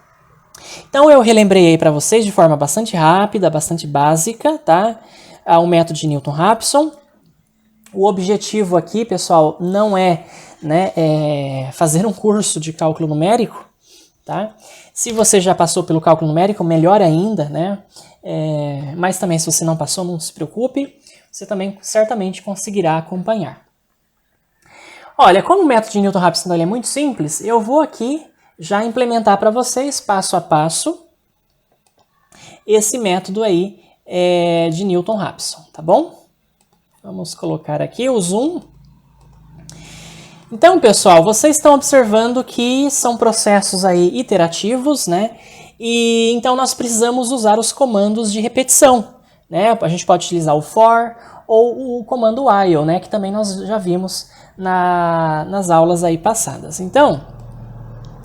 Speaker 1: Então, eu relembrei aí para vocês de forma bastante rápida, bastante básica, tá? O método de Newton-Raphson. O objetivo aqui, pessoal, não é, né, fazer um curso de cálculo numérico, tá? Se você já passou pelo cálculo numérico, melhor ainda, né? Mas também, se você não passou, não se preocupe, você também certamente conseguirá acompanhar. Olha, como o método de Newton-Raphson é muito simples, eu vou aqui já implementar para vocês, passo a passo, esse método aí de Newton-Raphson, tá bom? Vamos colocar aqui o zoom. Então, pessoal, vocês estão observando que são processos aí iterativos, né? E então nós precisamos usar os comandos de repetição, né? A gente pode utilizar o for ou o comando while, né? Que também nós já vimos nas aulas aí passadas. Então,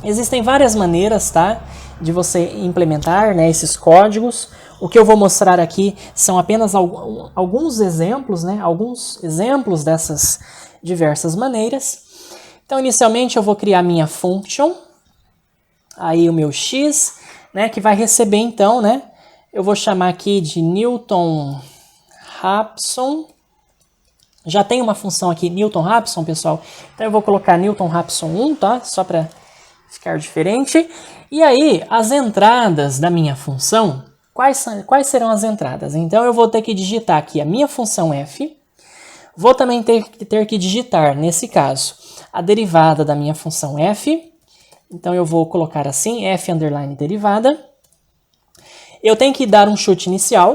Speaker 1: existem várias maneiras, tá, de você implementar, né, esses códigos. O que eu vou mostrar aqui são apenas alguns exemplos, né, alguns exemplos dessas diversas maneiras. Então, inicialmente, eu vou criar minha function, aí o meu x, né, que vai receber, então, né, eu vou chamar aqui de Newton-Raphson. Já tem uma função aqui, Newton-Raphson, pessoal. Então, eu vou colocar Newton-Raphson 1, tá, só para ficar diferente. E aí, as entradas da minha função, quais serão as entradas? Então, eu vou ter que digitar aqui a minha função f, vou também ter que digitar, nesse caso, a derivada da minha função f. Então, eu vou colocar assim, f underline derivada. Eu tenho que dar um chute inicial,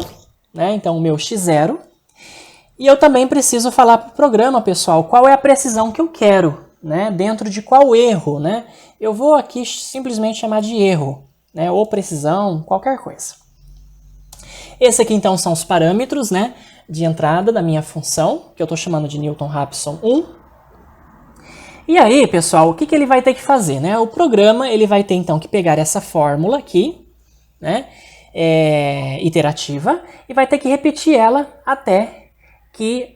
Speaker 1: né? Então, o meu x0. E eu também preciso falar para o programa, pessoal, qual é a precisão que eu quero, né? Dentro de qual erro, né? Eu vou aqui simplesmente chamar de erro, né? Ou precisão, qualquer coisa. Esse aqui, então, são os parâmetros, né, de entrada da minha função, que eu estou chamando de Newton-Raphson 1. E aí, pessoal, o que ele vai ter que fazer, né? O programa ele vai ter, então, que pegar essa fórmula aqui, né, iterativa, e vai ter que repetir ela até que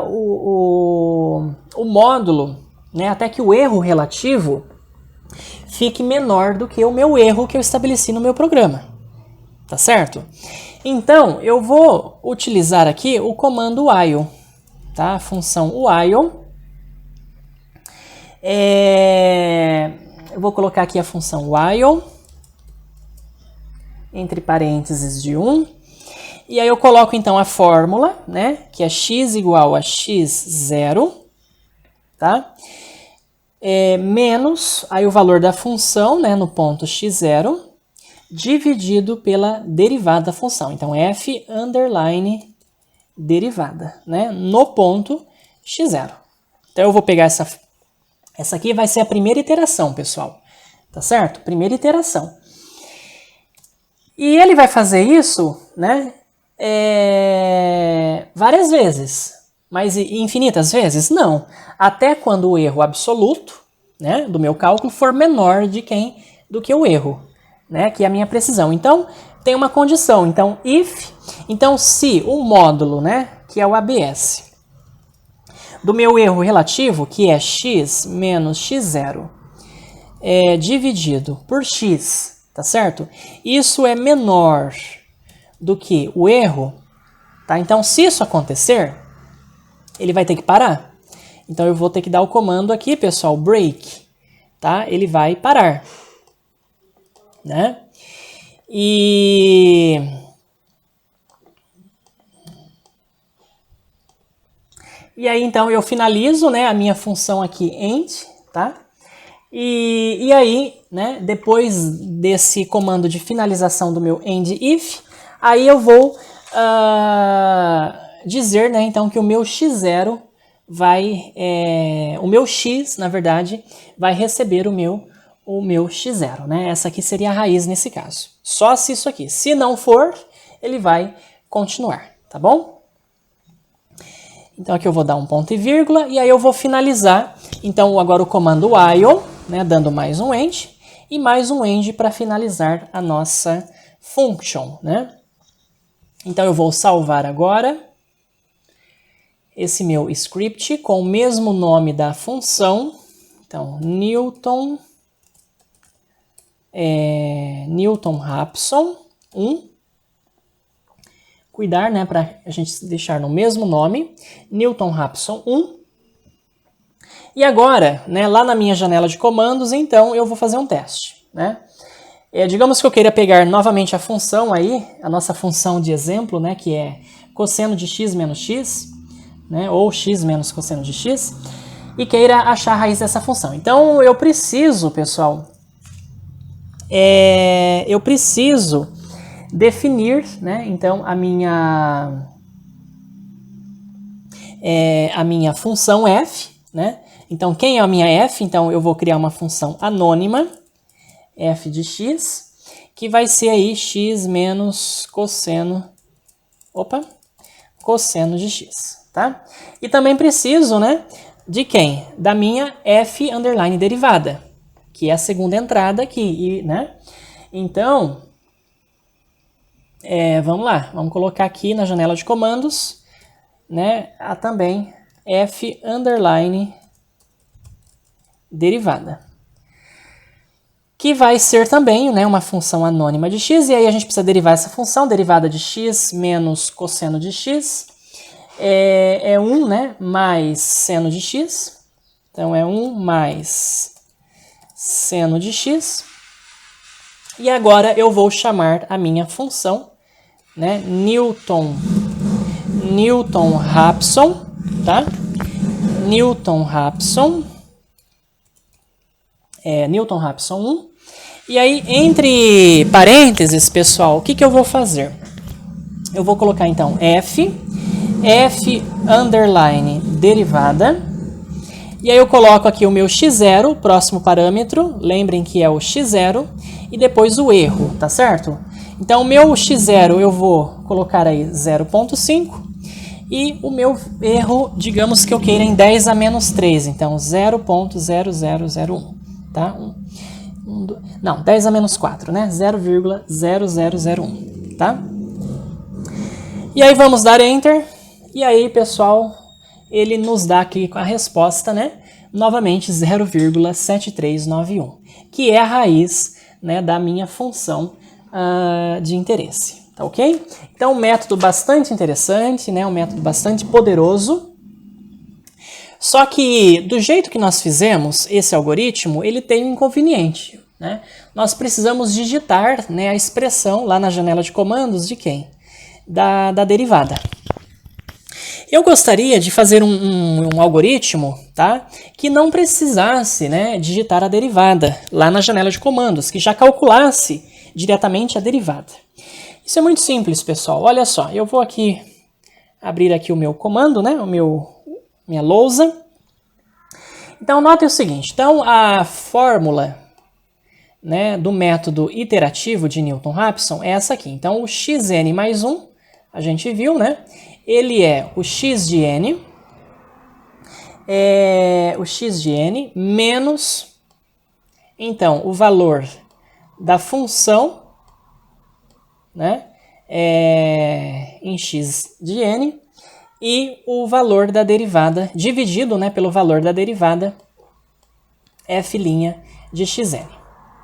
Speaker 1: o módulo, né, até que o erro relativo fique menor do que o meu erro que eu estabeleci no meu programa. Tá certo? Então, eu vou utilizar aqui o comando while, tá? A função while. Eu vou colocar aqui a função while, entre parênteses de 1. E aí eu coloco então a fórmula, né? Que é x igual a x0, tá? Menos aí o valor da função, né? No ponto x0. Dividido pela derivada da função. Então, f underline derivada, né? No ponto x0. Então, eu vou pegar essa aqui, vai ser a primeira iteração, pessoal. Tá certo? Primeira iteração. E ele vai fazer isso, né? Várias vezes. Mas infinitas vezes? Não. Até quando o erro absoluto, né, do meu cálculo for menor do que o erro, né, que é a minha precisão. Então, tem uma condição. Então, se o módulo, né, que é o ABS, do meu erro relativo, que é x menos x0, dividido por x, tá certo? Isso é menor do que o erro, tá? Então, se isso acontecer, ele vai ter que parar. Então, eu vou ter que dar o comando aqui, pessoal, break, tá? Ele vai parar. Né? E aí, então, eu finalizo, né, a minha função aqui end, tá? E aí, né, depois desse comando de finalização do meu end if, aí eu vou dizer, né, então, que o meu x0 o meu x, na verdade, vai receber o meu x0, né? Essa aqui seria a raiz nesse caso. Só se isso aqui. Se não for, ele vai continuar, tá bom? Então aqui eu vou dar um ponto e vírgula e aí eu vou finalizar. Então agora o comando while, né, dando mais um end e mais um end para finalizar a nossa function, né? Então eu vou salvar agora esse meu script com o mesmo nome da função. Então Newton-Raphson 1. Cuidar, né, para a gente deixar no mesmo nome. Newton-Raphson 1. E agora, né, lá na minha janela de comandos, então eu vou fazer um teste, né? Digamos que eu queira pegar novamente a função aí, a nossa função de exemplo, né, que é cosseno de x menos x, né, ou x menos cosseno de x, e queira achar a raiz dessa função. Então eu preciso, pessoal, eu preciso definir, né, então a minha função f, né? Então quem é a minha f? Então eu vou criar uma função anônima f de x, que vai ser aí x menos cosseno de x, tá? E também preciso, né, de quem? Da minha f underline derivada, que é a segunda entrada aqui, né? Então, vamos lá, vamos colocar aqui na janela de comandos, né, também f underline derivada, que vai ser também, né, uma função anônima de x, e aí a gente precisa derivar essa função, derivada de x menos cosseno de x, 1, né, mais seno de x, então é 1 mais seno de x, e agora eu vou chamar a minha função, né, Newton-Raphson, tá? Newton-Raphson 1. E aí, entre parênteses, pessoal, o que eu vou fazer? Eu vou colocar, então, f underline derivada. E aí eu coloco aqui o meu x0, o próximo parâmetro. Lembrem que é o x0. E depois o erro, tá certo? Então, o meu x0 eu vou colocar aí 0,5 e o meu erro, digamos que eu queira em 10 a menos 3, então 0,0001, tá? Não, 10 a menos 4, né? 0,0001, tá? E aí vamos dar Enter, e aí, pessoal, ele nos dá aqui a resposta, né? Novamente 0,7391, que é a raiz, né, da minha função de interesse, tá ok? Então, um método bastante interessante, né, um método bastante poderoso. Só que, do jeito que nós fizemos esse algoritmo, ele tem um inconveniente, né? Nós precisamos digitar, né, a expressão lá na janela de comandos de quem? Da derivada. Eu gostaria de fazer um algoritmo, tá, que não precisasse, né, digitar a derivada lá na janela de comandos, que já calculasse diretamente a derivada. Isso é muito simples, pessoal. Olha só, eu vou aqui abrir aqui o meu comando, né, minha lousa. Então, notem o seguinte. Então, a fórmula, né, do método iterativo de Newton-Raphson é essa aqui. Então, o xn mais 1, a gente viu, né? Ele é o x de n, menos, então, o valor da função, né, em x de n, e o valor da derivada, dividido, né, pelo valor da derivada f' de xn,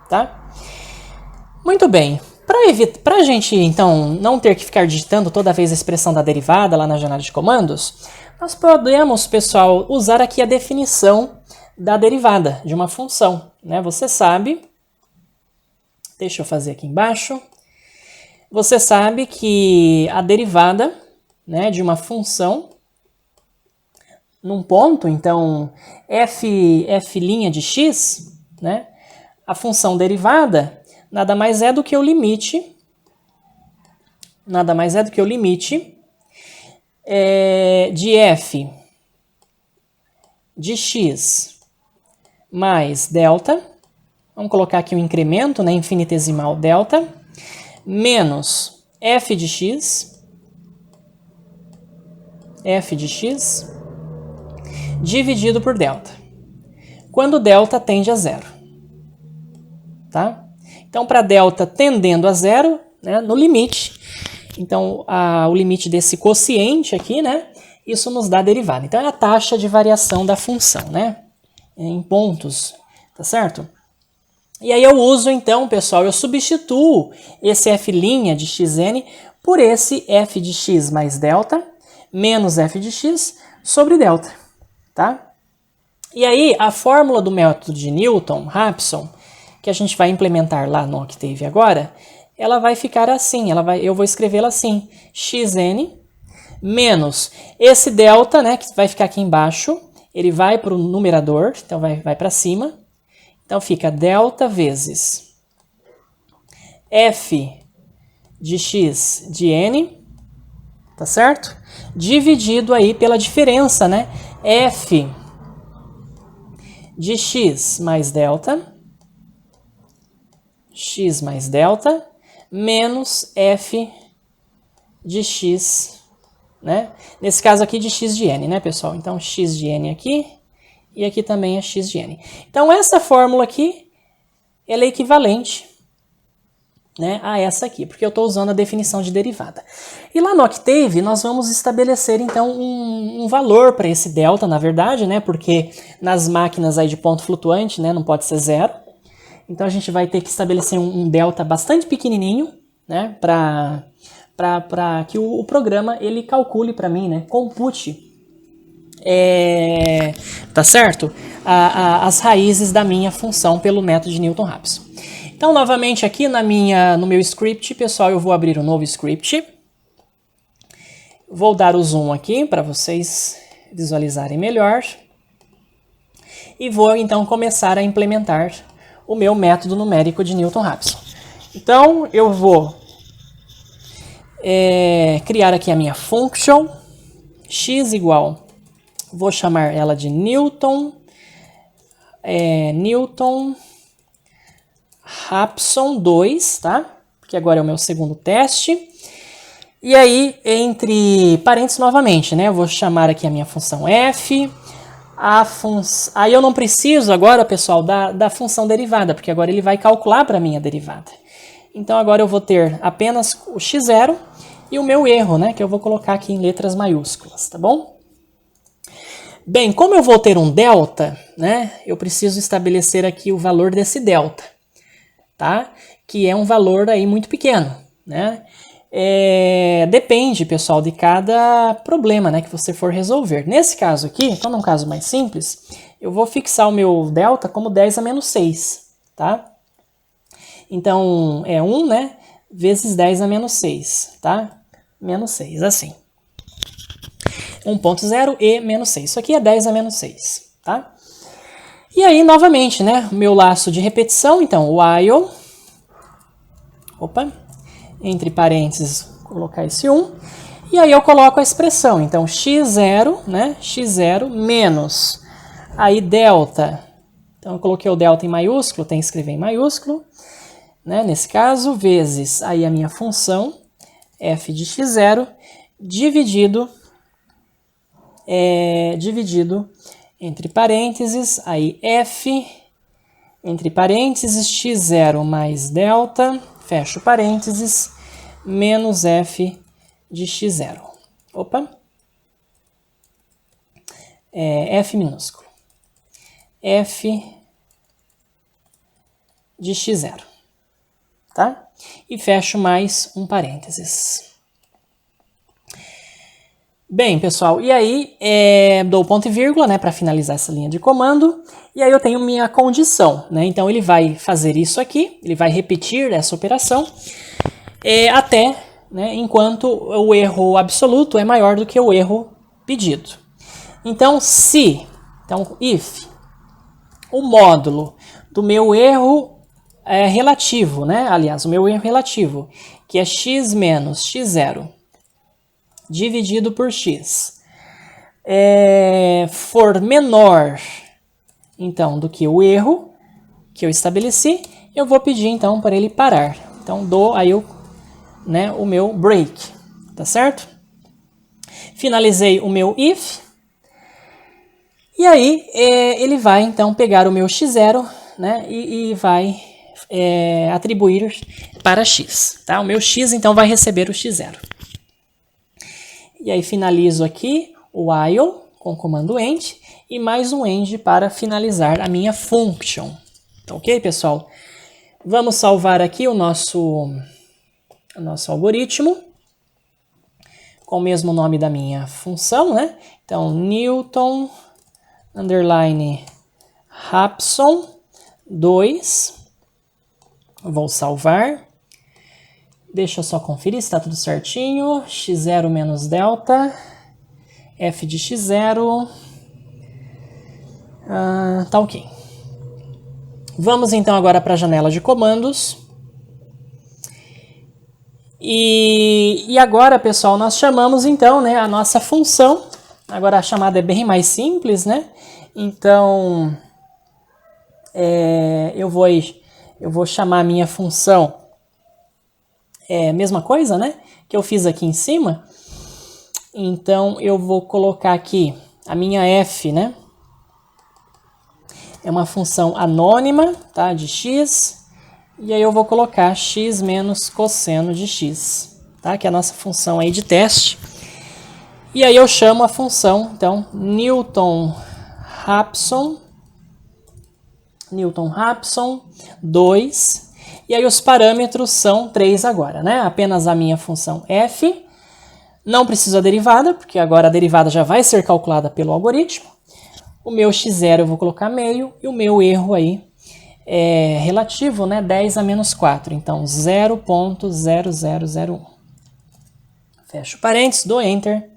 Speaker 1: tá? Muito bem. Para a gente, então, não ter que ficar digitando toda vez a expressão da derivada lá na janela de comandos, nós podemos, pessoal, usar aqui a definição da derivada de uma função, né? Você sabe, deixa eu fazer aqui embaixo, você sabe que a derivada, né, de uma função num ponto, então, f' de x, né, a função derivada nada mais é do que o limite, de f de x mais delta, vamos colocar aqui um incremento, né, infinitesimal delta, menos f de x, dividido por delta, quando delta tende a zero, tá? Então, para delta tendendo a zero, né, no limite, então o limite desse quociente aqui, né, isso nos dá a derivada. Então, é a taxa de variação da função, né, em pontos, tá certo? E aí eu uso, então, pessoal, eu substituo esse f' de xn por esse f de x mais delta, menos f de x sobre delta, tá? E aí, a fórmula do método de Newton-Raphson, que a gente vai implementar lá no Octave agora, ela vai ficar assim, eu vou escrevê-la assim, xn menos esse delta, né, que vai ficar aqui embaixo, ele vai para o numerador, então vai para cima, então fica delta vezes f de x de n, tá certo? Dividido aí pela diferença, né, f de x mais delta, menos f de x, né? Nesse caso aqui de x de n, né, pessoal? Então, x de n aqui e aqui também é x de n. Então, essa fórmula aqui, ela é equivalente, né, a essa aqui, porque eu estou usando a definição de derivada. E lá no Octave, nós vamos estabelecer, então, um valor para esse delta, na verdade, né, porque nas máquinas aí de ponto flutuante, né, não pode ser zero. Então, a gente vai ter que estabelecer um delta bastante pequenininho, né, para que o programa ele calcule para mim, né, compute, tá certo? As raízes da minha função pelo método de Newton-Raphson. Então, novamente aqui no meu script, pessoal, eu vou abrir um novo script. Vou dar o zoom aqui para vocês visualizarem melhor. E vou, então, começar a implementar o meu método numérico de Newton-Raphson. Então, eu vou criar aqui a minha function, x igual, vou chamar ela de Newton-Raphson 2, tá? que agora é o meu segundo teste. E aí, entre parênteses novamente, né? Eu vou chamar aqui a minha função f. Aí eu não preciso agora, pessoal, da função derivada, porque agora ele vai calcular para mim a derivada. Então agora eu vou ter apenas o x0 e o meu erro, né? Que eu vou colocar aqui em letras maiúsculas, tá bom? Bem, como eu vou ter um delta, né? Eu preciso estabelecer aqui o valor desse delta, tá? Que é um valor aí muito pequeno, né? Depende, pessoal, de cada problema, né, que você for resolver. Nesse caso aqui, então num caso mais simples, eu vou fixar o meu delta como 10 a menos 6, tá? Então, é 1, né, vezes 10 a menos 6, tá? Menos 6, assim. 1.0 e menos 6. Isso aqui é 10 a menos 6, tá? E aí, novamente, né, o meu laço de repetição, então, while, entre parênteses, colocar esse 1, e aí eu coloco a expressão, então, x0, né, x0 menos, aí delta, então eu coloquei o delta em maiúsculo, tem que escrever em maiúsculo, né, nesse caso, vezes aí a minha função, f de x0, dividido entre parênteses, aí f, entre parênteses, x0 mais delta, fecho parênteses, menos f de x0. F minúsculo. F de x0. Tá? E fecho mais um parênteses. Bem, pessoal, e aí dou ponto e vírgula, né, para finalizar essa linha de comando, e aí eu tenho minha condição, né, então ele vai fazer isso aqui, ele vai repetir essa operação até, né, enquanto o erro absoluto é maior do que o erro pedido. Então, if o módulo do meu erro relativo, né, aliás, o meu erro relativo, que é x menos x0, dividido por x, for menor, então, do que o erro que eu estabeleci, eu vou pedir, então, para ele parar. Então, dou aí o meu break, tá certo? Finalizei o meu if, e aí ele vai, então, pegar o meu x0, né, e vai atribuir para x, tá? O meu x, então, vai receber o x0. E aí finalizo aqui o while com o comando end e mais um end para finalizar a minha function. Tá ok, pessoal? Vamos salvar aqui o nosso algoritmo com o mesmo nome da minha função, né? Então, Newton underline Raphson 2. Vou salvar. Deixa eu só conferir se está tudo certinho. x0 menos delta. F de x0. Tá ok. Vamos então agora para a janela de comandos. E agora, pessoal, nós chamamos então, né, a nossa função. Agora a chamada é bem mais simples, né? Então, eu vou chamar a minha função mesma coisa, né? Que eu fiz aqui em cima. Então, eu vou colocar aqui a minha f, né? É uma função anônima, tá? De x. E aí eu vou colocar x menos cosseno de x, tá? Que é a nossa função aí de teste. E aí eu chamo a função, então, Newton Raphson 2. E aí os parâmetros são 3 agora, né? Apenas a minha função f. Não preciso da derivada, porque agora a derivada já vai ser calculada pelo algoritmo. O meu x0 eu vou colocar meio e o meu erro aí é relativo, né? 10 a menos 4. Então, 0.0001. Fecho parênteses, dou enter.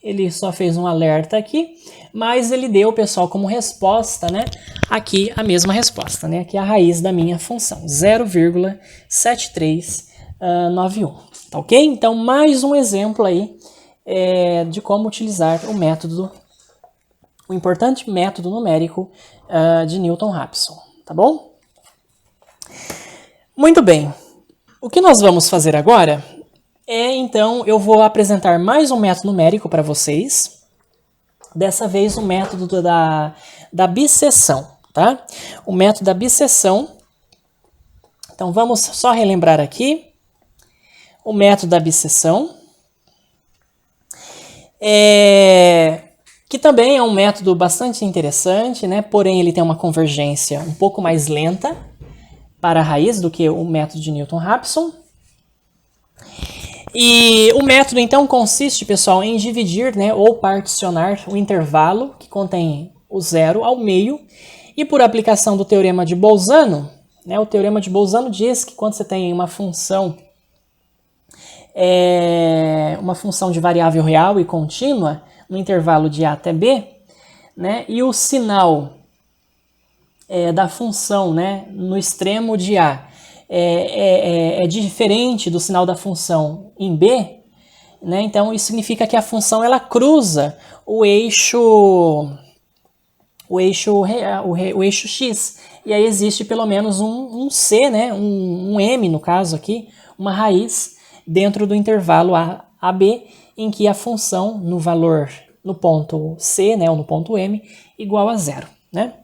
Speaker 1: Ele só fez um alerta aqui, mas ele deu, pessoal, como resposta, né? Aqui a mesma resposta, né? Aqui é a raiz da minha função, 0,7391. Tá ok? Então, mais um exemplo aí de como utilizar o importante método numérico de Newton-Raphson, tá bom? Muito bem. O que nós vamos fazer agora então, eu vou apresentar mais um método numérico para vocês. Dessa vez o método da bisseção, tá? O método da bisseção. Então, vamos só relembrar aqui o método da bisseção. Que também é um método bastante interessante, né? Porém, ele tem uma convergência um pouco mais lenta para a raiz do que o método de Newton-Raphson. E o método, então, consiste, pessoal, em dividir, né, ou particionar o intervalo que contém o zero ao meio. E por aplicação do teorema de Bolzano, né, o teorema de Bolzano diz que quando você tem uma função de variável real e contínua no intervalo de a até b, né, e o sinal da função, né, no extremo de a é diferente do sinal da função em b, né, então isso significa que a função ela cruza o eixo x, e aí existe pelo menos um c, né, um m no caso aqui, uma raiz dentro do intervalo AB, em que a função no valor no ponto C, né, ou no ponto M, igual a zero, né?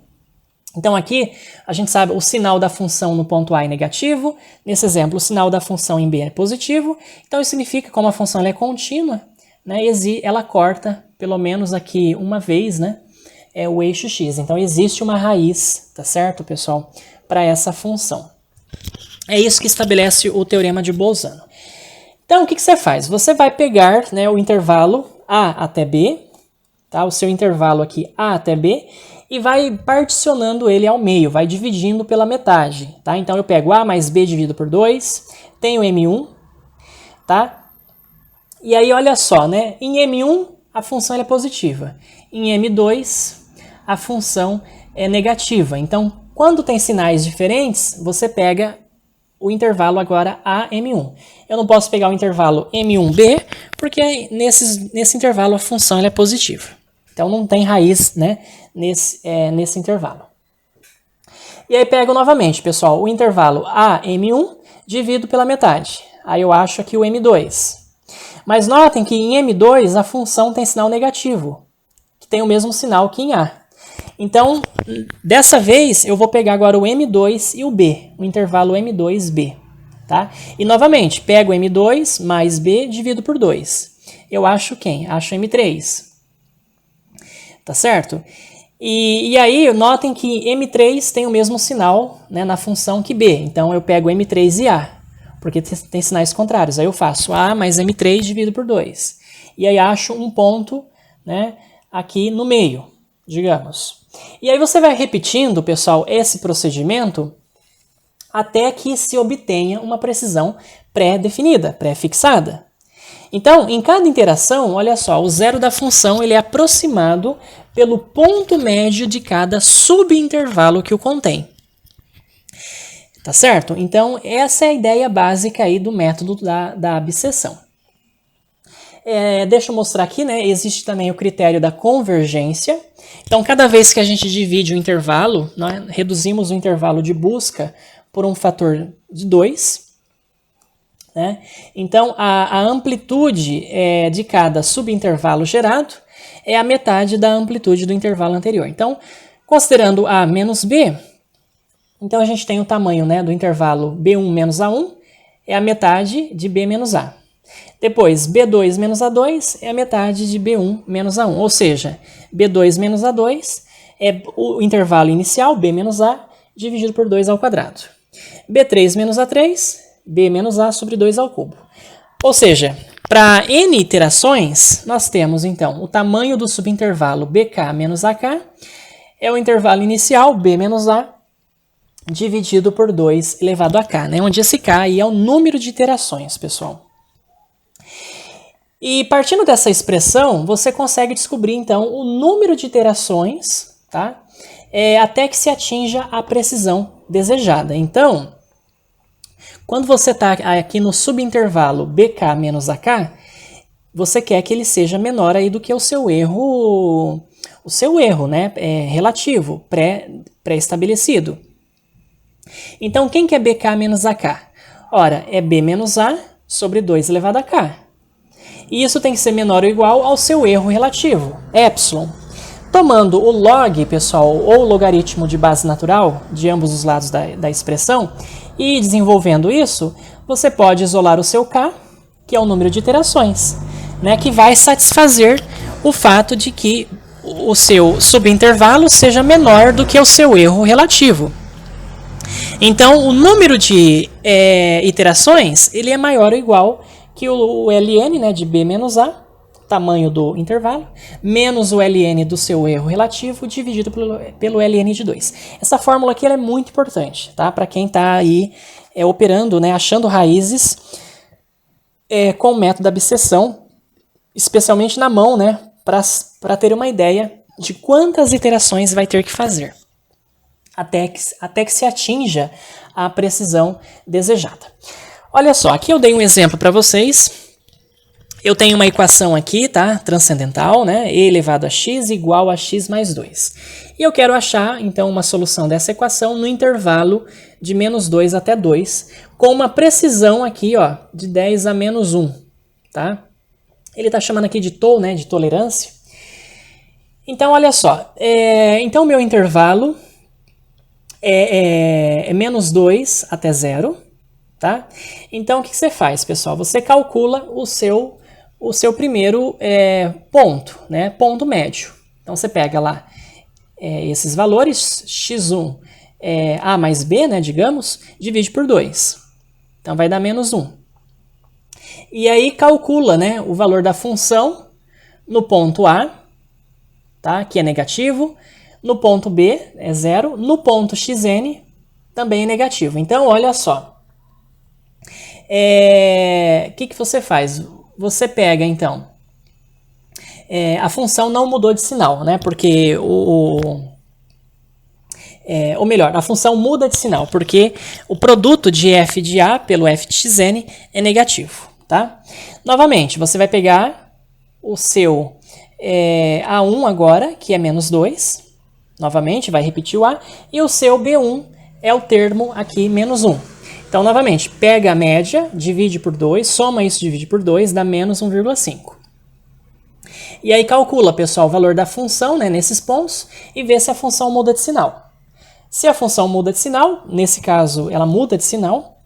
Speaker 1: Então aqui a gente sabe o sinal da função no ponto A é negativo, nesse exemplo o sinal da função em B é positivo, então isso significa que como a função ela é contínua, né, ela corta pelo menos aqui uma vez, né, o eixo x, então existe uma raiz, tá certo, pessoal, para essa função. É isso que estabelece o teorema de Bolzano. Então, o que você faz? Você vai pegar, né, o intervalo A até B, tá? O seu intervalo aqui A até B, e vai particionando ele ao meio, vai dividindo pela metade, tá? Então, eu pego A mais B dividido por 2, tenho M1, tá? E aí, olha só, né? Em M1, a função é positiva. Em M2, a função é negativa. Então, quando tem sinais diferentes, você pega o intervalo agora AM1. Eu não posso pegar o intervalo M1B, porque nesse intervalo a função ela é positiva. Então não tem raiz, né, nesse intervalo. E aí pego novamente, pessoal, o intervalo AM1 divido pela metade. Aí eu acho aqui o M2. Mas notem que em M2 a função tem sinal negativo, que tem o mesmo sinal que em A. Então, dessa vez, eu vou pegar agora o M2 e o B, o intervalo M2B, tá? E, novamente, pego M2 mais B, divido por 2. Eu acho quem? Acho M3. Tá certo? E aí, notem que M3 tem o mesmo sinal, né, na função que B. Então, eu pego M3 e A, porque tem sinais contrários. Aí eu faço A mais M3 divido por 2. E aí acho um ponto, né, aqui no meio, digamos. E aí você vai repetindo, pessoal, esse procedimento até que se obtenha uma precisão pré-definida, pré-fixada. Então, em cada interação, olha só, o zero da função ele é aproximado pelo ponto médio de cada subintervalo que o contém. Tá certo? Então, essa é a ideia básica aí do método da bisseção. Deixa eu mostrar aqui, né? Existe também o critério da convergência. Então, cada vez que a gente divide o intervalo, né, reduzimos o intervalo de busca por um fator de 2. Né? Então, a amplitude de cada subintervalo gerado é a metade da amplitude do intervalo anterior. Então, considerando A menos B, então a gente tem o tamanho, né, do intervalo B1 menos A1, é a metade de B menos A. Depois, B2 menos A2 é a metade de B1 menos A1, ou seja, B2 menos A2 é o intervalo inicial, B menos A, dividido por 2 ao quadrado. B3 menos A3, B menos A sobre 2 ao cubo. Ou seja, para n iterações, nós temos, então, o tamanho do subintervalo BK menos AK é o intervalo inicial, B menos A, dividido por 2 elevado a K, né? Onde esse K aí é o número de iterações, pessoal. E partindo dessa expressão, você consegue descobrir, então, o número de iterações, tá? Até que se atinja a precisão desejada. Então, quando você está aqui no subintervalo BK menos AK, você quer que ele seja menor aí do que o seu erro o seu erro, né, relativo, pré-estabelecido. Então, quem que é BK menos AK? Ora, é B menos A sobre 2 elevado a K. E isso tem que ser menor ou igual ao seu erro relativo, epsilon. Tomando o log, pessoal, ou logaritmo de base natural de ambos os lados da expressão e desenvolvendo isso, você pode isolar o seu K, que é o número de iterações, né, que vai satisfazer o fato de que o seu subintervalo seja menor do que o seu erro relativo. Então, o número de iterações ele é maior ou igual que o ln, né, de B menos A, tamanho do intervalo, menos o ln do seu erro relativo, dividido pelo ln de 2. Essa fórmula aqui ela é muito importante, tá? Para quem está aí operando, né, achando raízes com o método da abscissão, especialmente na mão, né, para ter uma ideia de quantas iterações vai ter que fazer, até que se atinja a precisão desejada. Olha só, aqui eu dei um exemplo para vocês. Eu tenho uma equação aqui, tá? Transcendental, né? E elevado a x igual a x mais 2. E eu quero achar, então, uma solução dessa equação no intervalo de menos 2 até 2, com uma precisão aqui, ó, de 10 a menos 1, tá? Ele está chamando aqui de TOL, né? De tolerância. Então, olha só. Então, o meu intervalo é menos 2 até 0, tá? Então, o que você faz, pessoal? Você calcula o seu primeiro ponto, né? Ponto médio. Então, você pega lá esses valores, x1 a mais b, né, digamos, divide por 2. Então, vai dar menos 1. E aí, calcula, né, o valor da função no ponto A, tá, que é negativo, no ponto B é 0, no ponto xn também é negativo. Então, olha só. Que você faz? Você pega, então, a função não mudou de sinal, né? Porque ou melhor, a função muda de sinal, porque o produto de f de A pelo f de xn é negativo, tá? Novamente, você vai pegar o seu A1 agora, que é menos 2, novamente, vai repetir o A, e o seu B1 é o termo aqui, menos 1. Então, novamente, pega a média, divide por 2, soma isso, divide por 2, dá menos 1,5. E aí calcula, pessoal, o valor da função, né, nesses pontos e vê se a função muda de sinal. Se a função muda de sinal, nesse caso ela muda de sinal,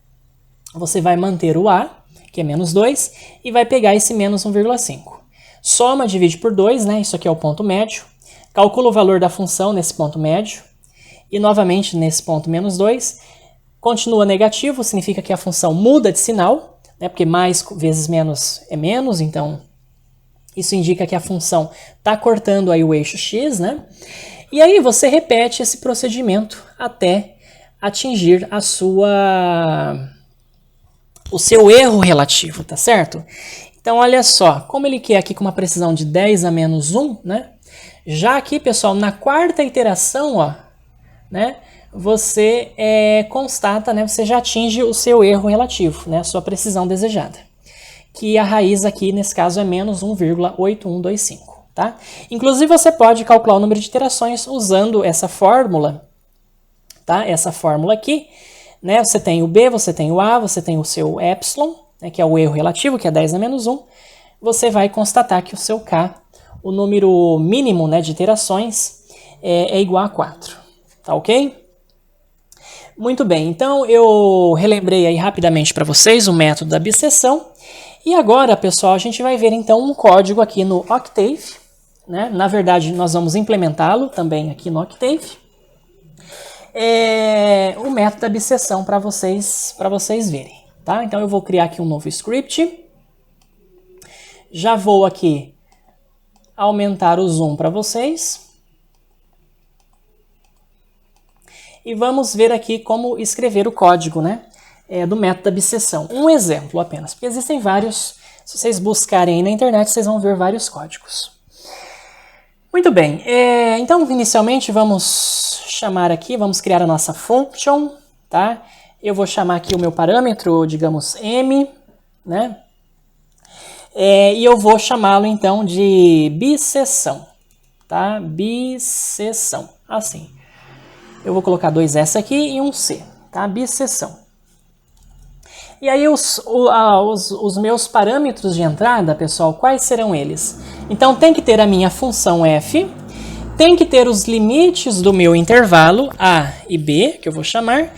Speaker 1: você vai manter o A, que é menos 2, e vai pegar esse menos 1,5. Soma, divide por 2, né, isso aqui é o ponto médio, calcula o valor da função nesse ponto médio, e novamente nesse ponto menos 2, continua negativo, significa que a função muda de sinal, né, porque mais vezes menos é menos, então isso indica que a função está cortando aí o eixo x, né? E aí você repete esse procedimento até atingir o seu erro relativo, tá certo? Então olha só, como ele quer aqui com uma precisão de 10 a menos 1, né? Já aqui, pessoal, na quarta iteração, ó, né? Você constata, né, você já atinge o seu erro relativo, né, a sua precisão desejada. Que a raiz aqui, nesse caso, é menos 1,8125. Tá? Inclusive, você pode calcular o número de iterações usando essa fórmula. Tá? Essa fórmula aqui. Né, você tem o B, você tem o A, você tem o seu epsilon, né, que é o erro relativo, que é 10 a menos 1. Você vai constatar que o seu K, o número mínimo, né, de iterações, é igual a 4. Tá ok? Muito bem, então eu relembrei aí rapidamente para vocês o método da abscissão. E agora, pessoal, a gente vai ver então um código aqui no Octave, né? Na verdade, nós vamos implementá-lo também aqui no Octave. O método da abscissão para vocês verem, tá? Então eu vou criar aqui um novo script. Já vou aqui aumentar o zoom para vocês. E vamos ver aqui como escrever o código, né, do método da abscissão. Um exemplo apenas, porque existem vários. Se vocês buscarem aí na internet, vocês vão ver vários códigos. Muito bem, então inicialmente vamos chamar aqui, vamos criar a nossa function, tá? Eu vou chamar aqui o meu parâmetro, digamos, m, né? E eu vou chamá-lo então de bisseção, tá? Bisseção, assim. Eu vou colocar 2 S aqui e um C, tá? Bisseção. E aí os meus parâmetros de entrada, pessoal, quais serão eles? Então tem que ter a minha função f, tem que ter os limites do meu intervalo a e b, que eu vou chamar,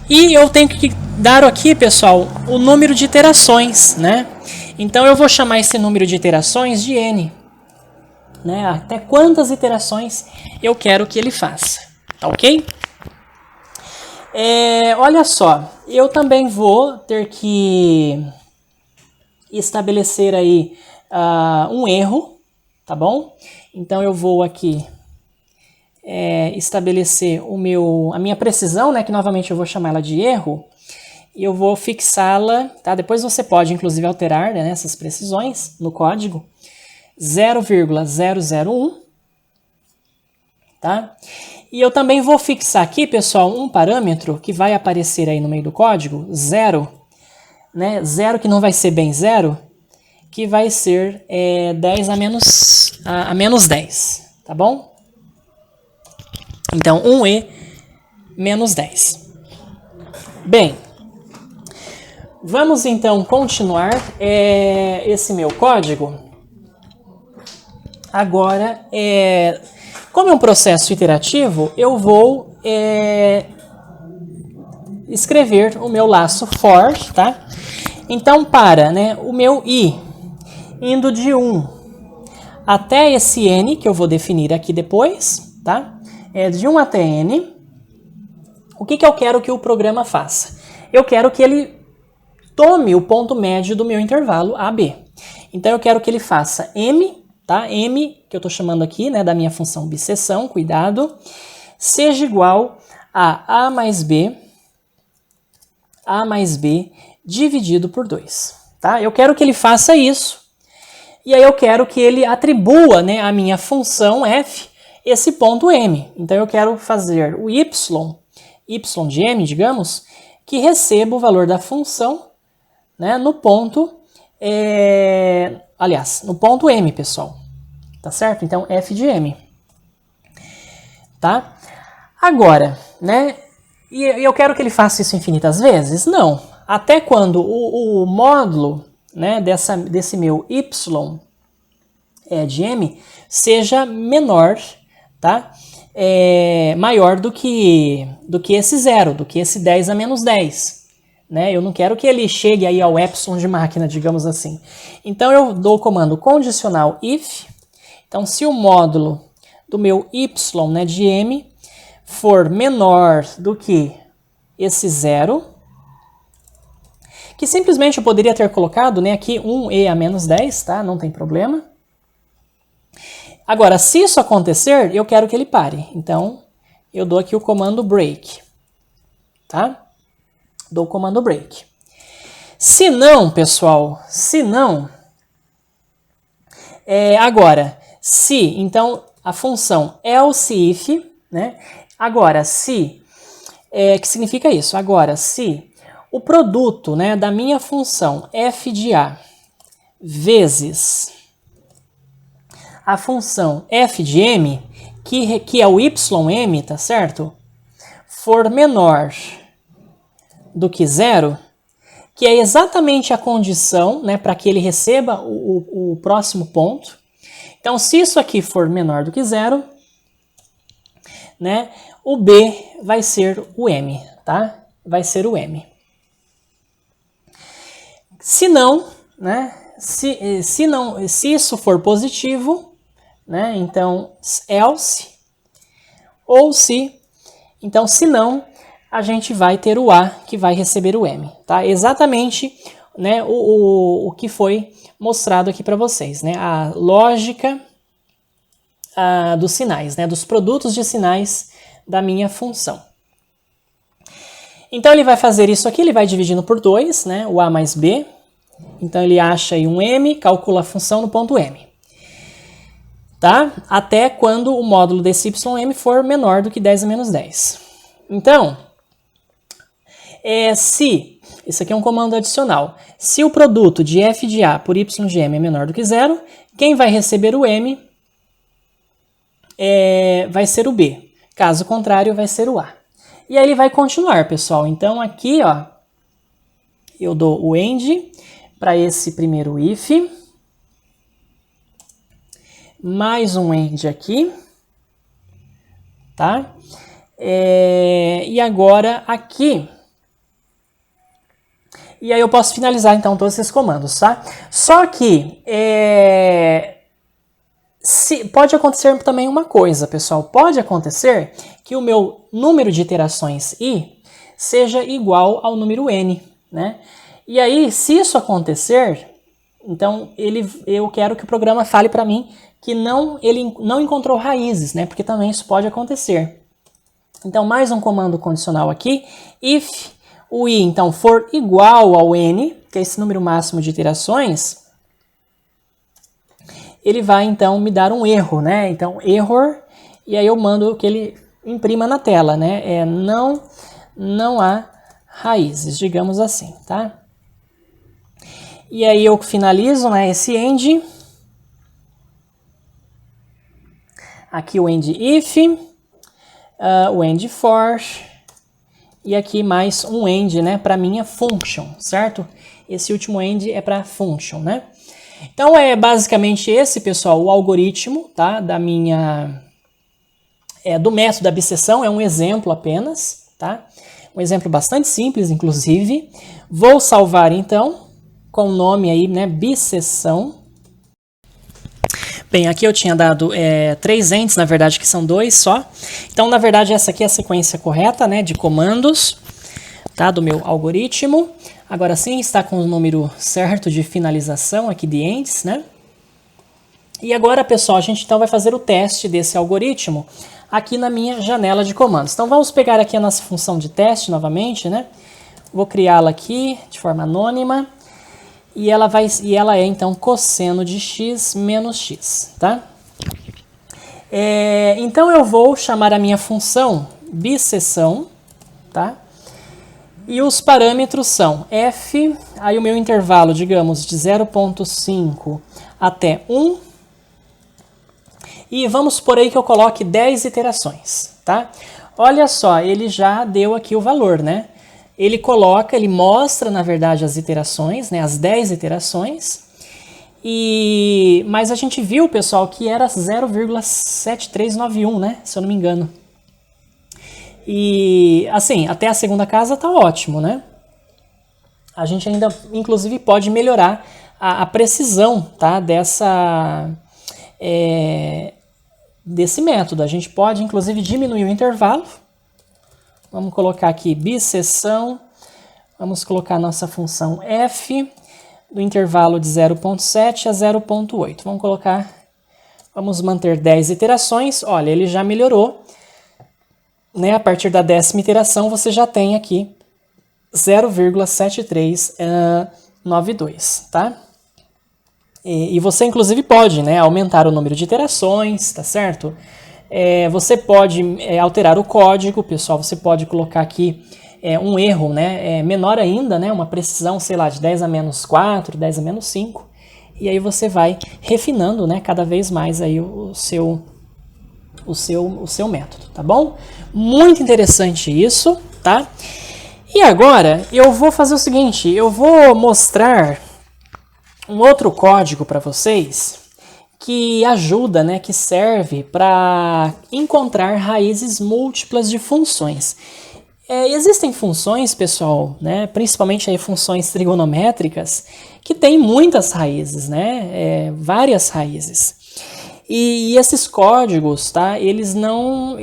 Speaker 1: e eu tenho que dar aqui, pessoal, o número de iterações, né? Então eu vou chamar esse número de iterações de n, né? Até quantas iterações eu quero que ele faça, tá ok? Olha só, eu também vou ter que estabelecer aí um erro, tá bom? Então eu vou aqui estabelecer a minha precisão, né, que novamente eu vou chamar ela de erro, e eu vou fixá-la, tá? Depois você pode inclusive alterar, né, essas precisões no código, 0,001, tá? E eu também vou fixar aqui, pessoal, um parâmetro que vai aparecer aí no meio do código, 0, né? 0 que não vai ser bem 0, que vai ser 10 a menos 10, tá bom? Então, 1e menos 10. Bem, vamos então continuar esse meu código. Agora, como é um processo iterativo, eu vou escrever o meu laço for, tá? Então, para, né, o meu i indo de 1 até esse n, que eu vou definir aqui depois, tá? De 1 até n, o que eu quero que o programa faça? Eu quero que ele tome o ponto médio do meu intervalo AB. Então, eu quero que ele faça m, tá? M, que eu estou chamando aqui, né, da minha função bisseção, cuidado, seja igual a mais b dividido por 2. Tá? Eu quero que ele faça isso, e aí eu quero que ele atribua, né, a minha função f esse ponto m. Então eu quero fazer o y de m, digamos, que receba o valor da função, né, no ponto, no ponto m, pessoal. Tá certo? Então, f de m. Tá? Agora, né? E eu quero que ele faça isso infinitas vezes? Não. Até quando o módulo, né, desse meu y de m seja menor, tá? Maior do que esse 0, do que esse 10 a menos 10. Né? Eu não quero que ele chegue aí ao epsilon de máquina, digamos assim. Então, eu dou o comando condicional if. Então, se o módulo do meu y, né, de m for menor do que esse 0, que simplesmente eu poderia ter colocado, né, aqui 1e a menos 10, tá? Não tem problema. Agora, se isso acontecer, eu quero que ele pare. Então, eu dou aqui o comando break. Tá? Dou o comando break. Se não, pessoal, agora, então, a função else if, né? Agora, que significa isso? Agora, se o produto, né, da minha função f de a vezes a função f de m, que é o ym, tá certo? For menor do que 0, que é exatamente a condição, né, para que ele receba o próximo ponto. Então, se isso aqui for menor do que 0, né, o B vai ser o M, tá? Vai ser o M. Se não, né, se isso for positivo, né, então else, ou então se não, a gente vai ter o A que vai receber o M, tá? Exatamente, né, o que foi mostrado aqui para vocês, né? A lógica dos sinais, né? Dos produtos de sinais da minha função. Então ele vai fazer isso aqui, ele vai dividindo por 2, né? O A mais B. Então ele acha aí um M, calcula a função no ponto M. Tá? Até quando o módulo desse ym for menor do que 10 a menos 10. Então, isso aqui é um comando adicional. Se o produto de f de a por y de m é menor do que 0, quem vai receber o m vai ser o B. Caso contrário, vai ser o A. E aí ele vai continuar, pessoal. Então aqui, ó, eu dou o AND para esse primeiro if. Mais um AND aqui. Tá? E agora aqui. E aí eu posso finalizar então todos esses comandos, tá? Só que pode acontecer também uma coisa, pessoal. Pode acontecer que o meu número de iterações i seja igual ao número n, né? E aí, se isso acontecer, então eu quero que o programa fale para mim que ele não encontrou raízes, né? Porque também isso pode acontecer. Então, mais um comando condicional aqui. If o i, então, for igual ao n, que é esse número máximo de iterações, ele vai, então, me dar um erro, né? Então, error, e aí eu mando que ele imprima na tela, né? Não há raízes, digamos assim, tá? E aí eu finalizo, né, esse end. Aqui o end if, o end for, e aqui mais um end, né, para minha function, certo? Esse último end é para function, né? Então é basicamente esse, pessoal, o algoritmo, tá, do método da bisseção, é um exemplo apenas, tá? Um exemplo bastante simples, inclusive. Vou salvar então com o nome aí, né, bisseção. Bem, aqui eu tinha dado 3 ends, na verdade, que são 2 só. Então, na verdade, essa aqui é a sequência correta, né, de comandos, tá, do meu algoritmo. Agora sim, está com o número certo de finalização aqui de ends, né? E agora, pessoal, a gente então vai fazer o teste desse algoritmo aqui na minha janela de comandos. Então, vamos pegar aqui a nossa função de teste novamente, né? Vou criá-la aqui de forma anônima. E ela é, então, cosseno de x menos x, tá? Então, eu vou chamar a minha função bisseção, tá? E os parâmetros são f, aí o meu intervalo, digamos, de 0,5 até 1. E vamos por aí que eu coloque 10 iterações, tá? Olha só, ele já deu aqui o valor, né? Ele mostra, na verdade, as iterações, né, as 10 iterações, mas a gente viu, pessoal, que era 0,7391, né, se eu não me engano. E, assim, até a segunda casa tá ótimo, né? A gente ainda, inclusive, pode melhorar a precisão, tá, desse método. A gente pode, inclusive, diminuir o intervalo. Vamos colocar aqui bisseção, vamos colocar a nossa função f do intervalo de 0,7 a 0,8. Vamos manter 10 iterações. Olha, ele já melhorou, né? A partir da 10ª iteração você já tem aqui 0,7392, tá? E você, inclusive, pode, né, aumentar o número de iterações, tá certo? Você pode alterar o código, pessoal, você pode colocar aqui um erro, né, menor ainda, né, uma precisão, sei lá, de 10 a menos 4, 10 a menos 5, e aí você vai refinando, né, cada vez mais aí o seu método, tá bom? Muito interessante isso, tá? E agora eu vou fazer o seguinte, eu vou mostrar um outro código para vocês que ajuda, né, que serve para encontrar raízes múltiplas de funções. Existem funções, pessoal, né, principalmente aí funções trigonométricas, que têm muitas raízes, né, várias raízes. E esses códigos, tá, eles não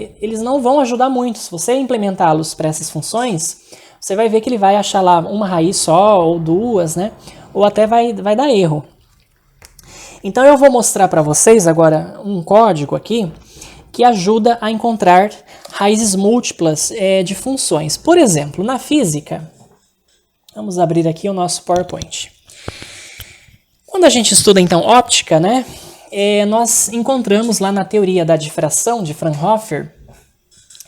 Speaker 1: vão ajudar muito. Se você implementá-los para essas funções, você vai ver que ele vai achar lá uma raiz só ou duas, né, ou até vai dar erro. Então eu vou mostrar para vocês agora um código aqui que ajuda a encontrar raízes múltiplas de funções. Por exemplo, na física, vamos abrir aqui o nosso PowerPoint. Quando a gente estuda então óptica, né, nós encontramos lá na teoria da difração de Fraunhofer,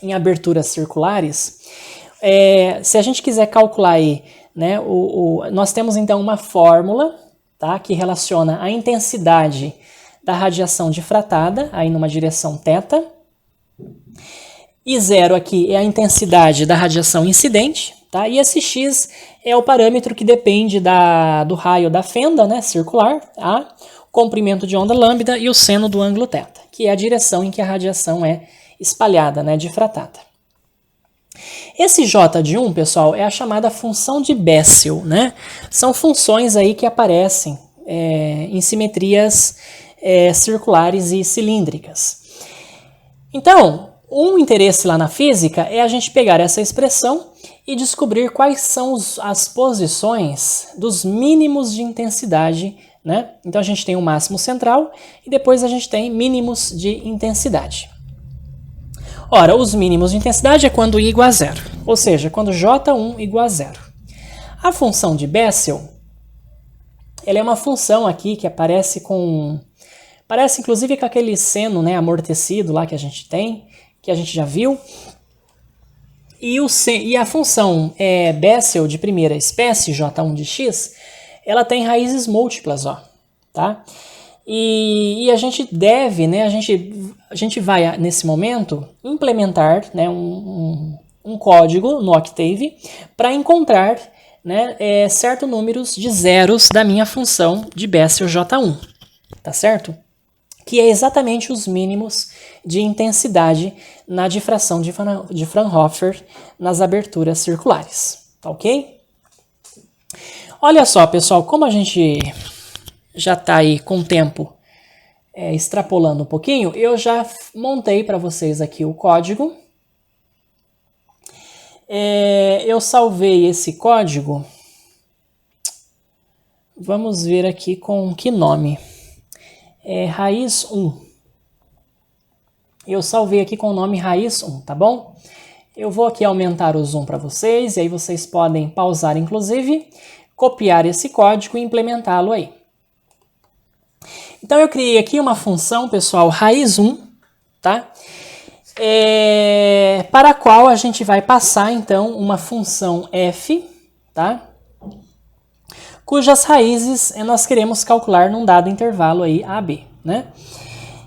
Speaker 1: em aberturas circulares, se a gente quiser calcular aí, né, nós temos então uma fórmula, tá, que relaciona a intensidade da radiação difratada, aí numa direção θ. E 0 aqui é a intensidade da radiação incidente, tá? E esse x é o parâmetro que depende do raio da fenda, né, circular, o comprimento de onda lambda e o seno do ângulo θ, que é a direção em que a radiação é espalhada, né, difratada. Esse j de 1, pessoal, é a chamada função de Bessel, né? São funções aí que aparecem em simetrias circulares e cilíndricas. Então, um interesse lá na física é a gente pegar essa expressão e descobrir quais são as posições dos mínimos de intensidade, né? Então a gente tem o máximo central e depois a gente tem mínimos de intensidade. Ora, os mínimos de intensidade é quando I igual a 0, ou seja, quando J1 igual a 0. A função de Bessel, ela é uma função aqui que parece inclusive com aquele seno, né, amortecido lá que a gente tem, que a gente já viu. E a função Bessel de primeira espécie, J1 de x, ela tem raízes múltiplas, ó, tá? E a gente deve, né, a gente vai, nesse momento, implementar, né, um código no Octave para encontrar, né, certos números de zeros da minha função de Bessel J1, tá certo? Que é exatamente os mínimos de intensidade na difração de Fraunhofer nas aberturas circulares, tá ok? Olha só, pessoal, como a gente já está aí com o tempo extrapolando um pouquinho, eu já montei para vocês aqui o código. Eu salvei esse código. Vamos ver aqui com que nome. Raiz 1. Eu salvei aqui com o nome Raiz 1, tá bom? Eu vou aqui aumentar o zoom para vocês, e aí vocês podem pausar, inclusive, copiar esse código e implementá-lo aí. Então eu criei aqui uma função, pessoal, raiz 1, tá? Para a qual a gente vai passar, então, uma função f, tá? Cujas raízes nós queremos calcular num dado intervalo aí, AB, né?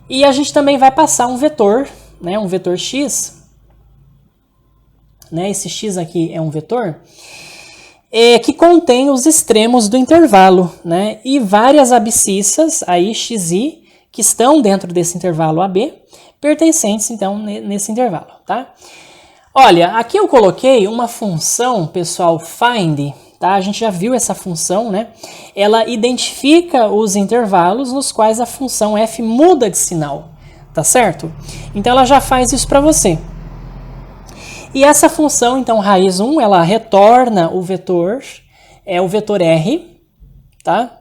Speaker 1: E a gente também vai passar um vetor, né? Um vetor x, né? Esse x aqui é um vetor que contém os extremos do intervalo, né? E várias abscissas, aí xi, que estão dentro desse intervalo AB, pertencentes, então, nesse intervalo, tá? Olha, aqui eu coloquei uma função, pessoal, find, tá? A gente já viu essa função, né? Ela identifica os intervalos nos quais a função f muda de sinal, tá certo? Então, ela já faz isso para você. E essa função, então, raiz 1, ela retorna o vetor r, tá?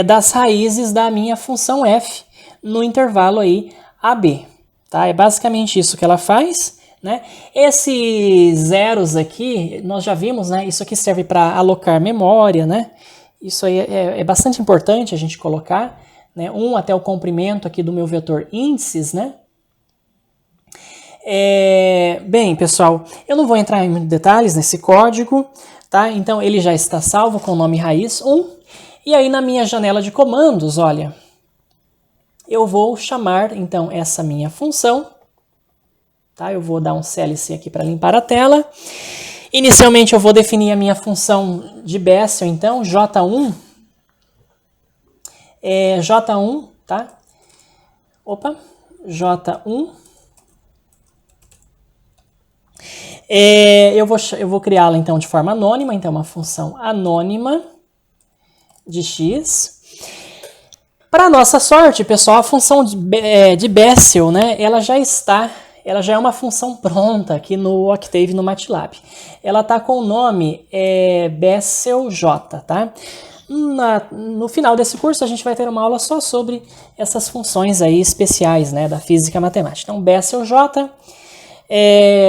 Speaker 1: Das raízes da minha função f no intervalo aí AB, tá? É basicamente isso que ela faz, né? Esses zeros aqui, nós já vimos, né? Isso aqui serve para alocar memória, né? Isso aí é bastante importante a gente colocar, né? 1 até o comprimento aqui do meu vetor índices, né? Bem, pessoal, eu não vou entrar em muitos detalhes nesse código, tá? Então, ele já está salvo com o nome raiz 1. E aí, na minha janela de comandos, olha, eu vou chamar, então, essa minha função, tá? Eu vou dar um CLC aqui para limpar a tela. Inicialmente, eu vou definir a minha função de Bessel, então, J1. J1, tá? Opa, J1. Eu vou criá-la, então, de forma anônima, então, uma função anônima de x. Para nossa sorte, pessoal, a função de Bessel, né, ela já é uma função pronta aqui no Octave, no MATLAB. Ela está com o nome BesselJ, tá? No final desse curso, a gente vai ter uma aula só sobre essas funções aí especiais, né, da física matemática. Então, BesselJ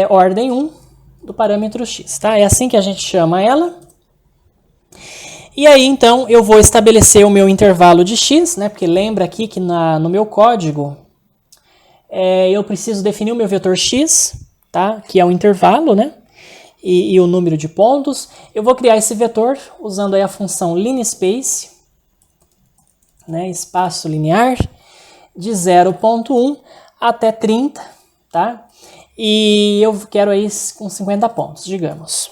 Speaker 1: ordem 1 do parâmetro x, tá? É assim que a gente chama ela. E aí, então, eu vou estabelecer o meu intervalo de x, né? Porque lembra aqui que no meu código eu preciso definir o meu vetor x, tá? Que é o intervalo, né? E o número de pontos. Eu vou criar esse vetor usando aí a função linspace, né, espaço linear, de 0,1 até 30, tá? E eu quero aí com 50 pontos, digamos.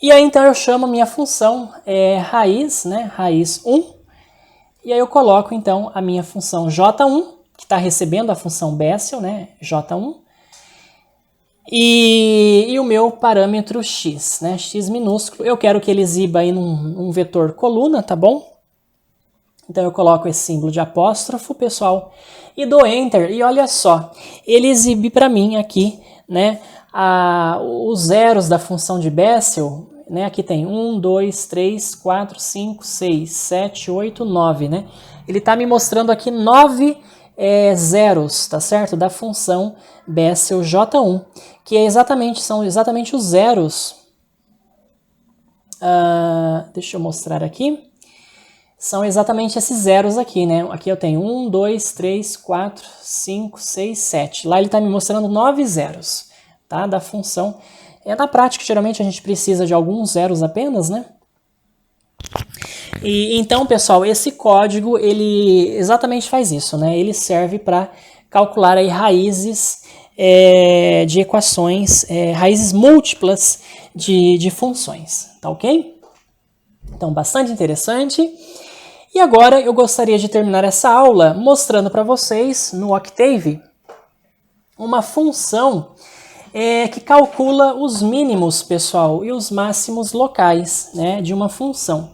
Speaker 1: E aí então eu chamo a minha função raiz, né, raiz 1, e aí eu coloco então a minha função J1, que está recebendo a função Bessel, né, J1, e o meu parâmetro x, né, x minúsculo, eu quero que ele exiba aí num vetor coluna, tá bom? Então eu coloco esse símbolo de apóstrofo, pessoal, e dou Enter, e olha só, ele exibe para mim aqui, né, os zeros da função de Bessel, né, aqui tem 1, 2, 3, 4, 5, 6, 7, 8, 9, né? Ele está me mostrando aqui 9 zeros, tá certo? Da função Bessel J1, que são exatamente os zeros. Deixa eu mostrar aqui. São exatamente esses zeros aqui, né? Aqui eu tenho 1, 2, 3, 4, 5, 6, 7. Lá ele está me mostrando 9 zeros, tá? Da função. Na prática, geralmente a gente precisa de alguns zeros apenas, né? E então, pessoal, esse código, ele exatamente faz isso, né? Ele serve para calcular aí raízes de equações, raízes múltiplas de funções, tá ok? Então, bastante interessante. E agora eu gostaria de terminar essa aula mostrando para vocês, no Octave, uma função que calcula os mínimos, pessoal, e os máximos locais, né, de uma função,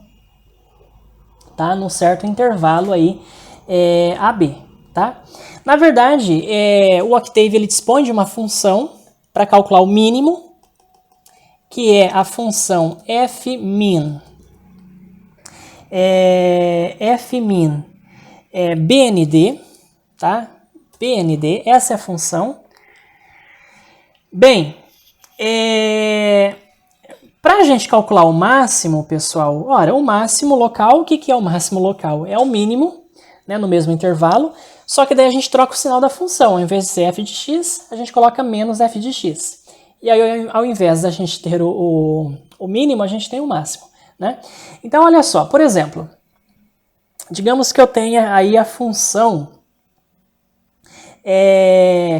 Speaker 1: tá? Num certo intervalo aí, AB, tá? Na verdade, o Octave ele dispõe de uma função para calcular o mínimo, que é a função fmin. Fmin BND, tá? BND, essa é a função. Bem, para a gente calcular o máximo, pessoal, ora, o máximo local, o que é o máximo local? É o mínimo, né, no mesmo intervalo, só que daí a gente troca o sinal da função. Ao invés de ser f de x, a gente coloca menos f de x. E aí, ao invés da gente ter o mínimo, a gente tem o máximo, né? Então, olha só, por exemplo, digamos que eu tenha aí a função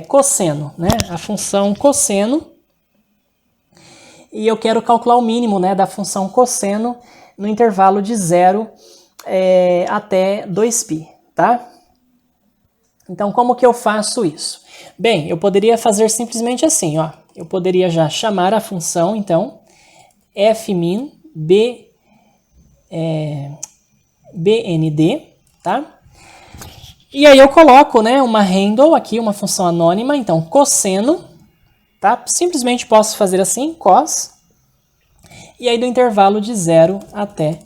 Speaker 1: cosseno, né? A função cosseno, e eu quero calcular o mínimo, né, da função cosseno no intervalo de 0 até 2π, tá? Então, como que eu faço isso? Bem, eu poderia fazer simplesmente assim, ó. Eu poderia já chamar a função, então, fmin BND, tá? E aí eu coloco, né, uma handle aqui, uma função anônima, então cosseno, tá? Simplesmente posso fazer assim, cos, e aí do intervalo de 0 até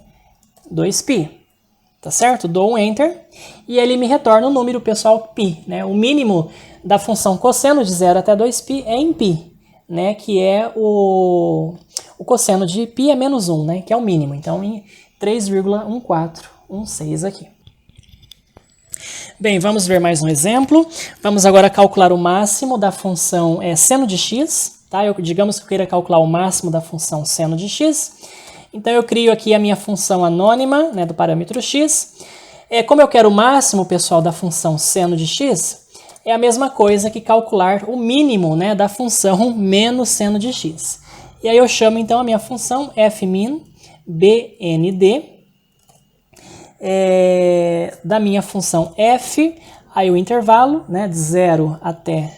Speaker 1: 2π, tá certo? Dou um Enter, e ele me retorna o número, pessoal, π, né? O mínimo da função cosseno de 0 até 2π é em π, né? Que é o cosseno de π é menos 1, né? Que é o mínimo, então em 3,1416 aqui. Bem, vamos ver mais um exemplo. Vamos agora calcular o máximo da função seno de x, tá? Digamos que eu queira calcular o máximo da função seno de x. Então eu crio aqui a minha função anônima, né, do parâmetro x. Como eu quero o máximo, pessoal, da função seno de x, é a mesma coisa que calcular o mínimo, né, da função menos seno de x. E aí eu chamo então a minha função fmin BND, da minha função f, aí o intervalo, né, de 0 até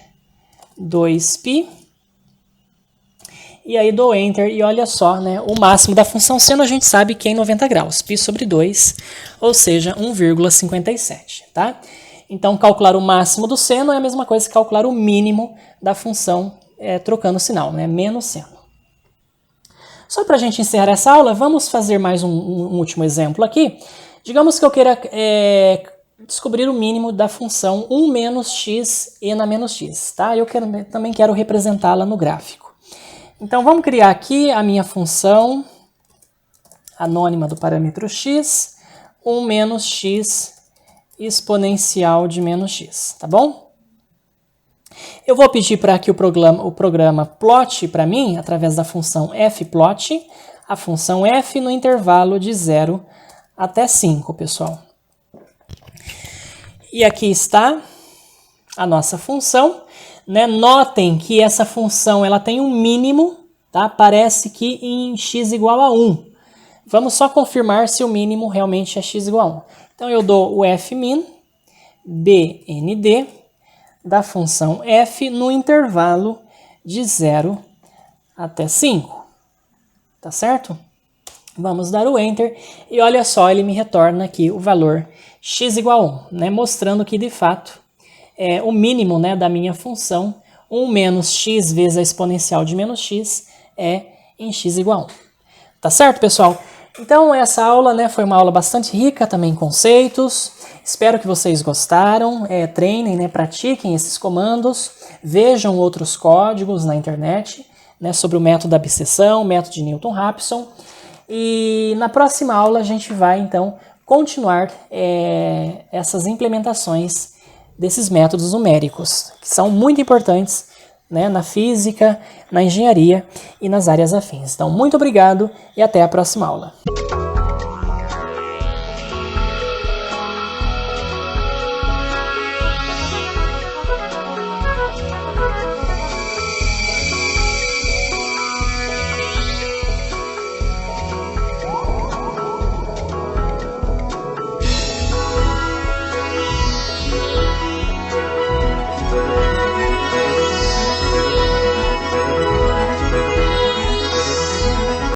Speaker 1: 2π, e aí dou Enter, e olha só, né, o máximo da função seno a gente sabe que é em 90 graus, π sobre 2, ou seja, 1,57, tá? Então, calcular o máximo do seno é a mesma coisa que calcular o mínimo da função, trocando o sinal, né, menos seno. Só para a gente encerrar essa aula, vamos fazer mais um último exemplo aqui. Digamos que eu queira descobrir o mínimo da função 1 menos x e na menos x, tá? Eu também quero representá-la no gráfico. Então, vamos criar aqui a minha função anônima do parâmetro x, 1 menos x exponencial de menos x, tá bom? Eu vou pedir para que o programa plote para mim, através da função fplot, a função f no intervalo de 0 até 5, pessoal. E aqui está a nossa função, né? Notem que essa função ela tem um mínimo, tá? Parece que em x igual a 1. Vamos só confirmar se o mínimo realmente é x igual a 1. Então eu dou o fmin bnd da função f no intervalo de 0 até 5. Tá certo? Vamos dar o Enter e olha só, ele me retorna aqui o valor x igual a 1, né? Mostrando que de fato o mínimo, né, da minha função, 1 menos x vezes a exponencial de menos x é em x igual a 1. Tá certo, pessoal? Então essa aula, né, foi uma aula bastante rica também em conceitos. Espero que vocês gostaram. Treinem, né, pratiquem esses comandos. Vejam outros códigos na internet, né, sobre o método da abscissão, método de Newton-Raphson. E na próxima aula a gente vai então continuar essas implementações desses métodos numéricos, que são muito importantes, né, na física, na engenharia e nas áreas afins. Então, muito obrigado e até a próxima aula.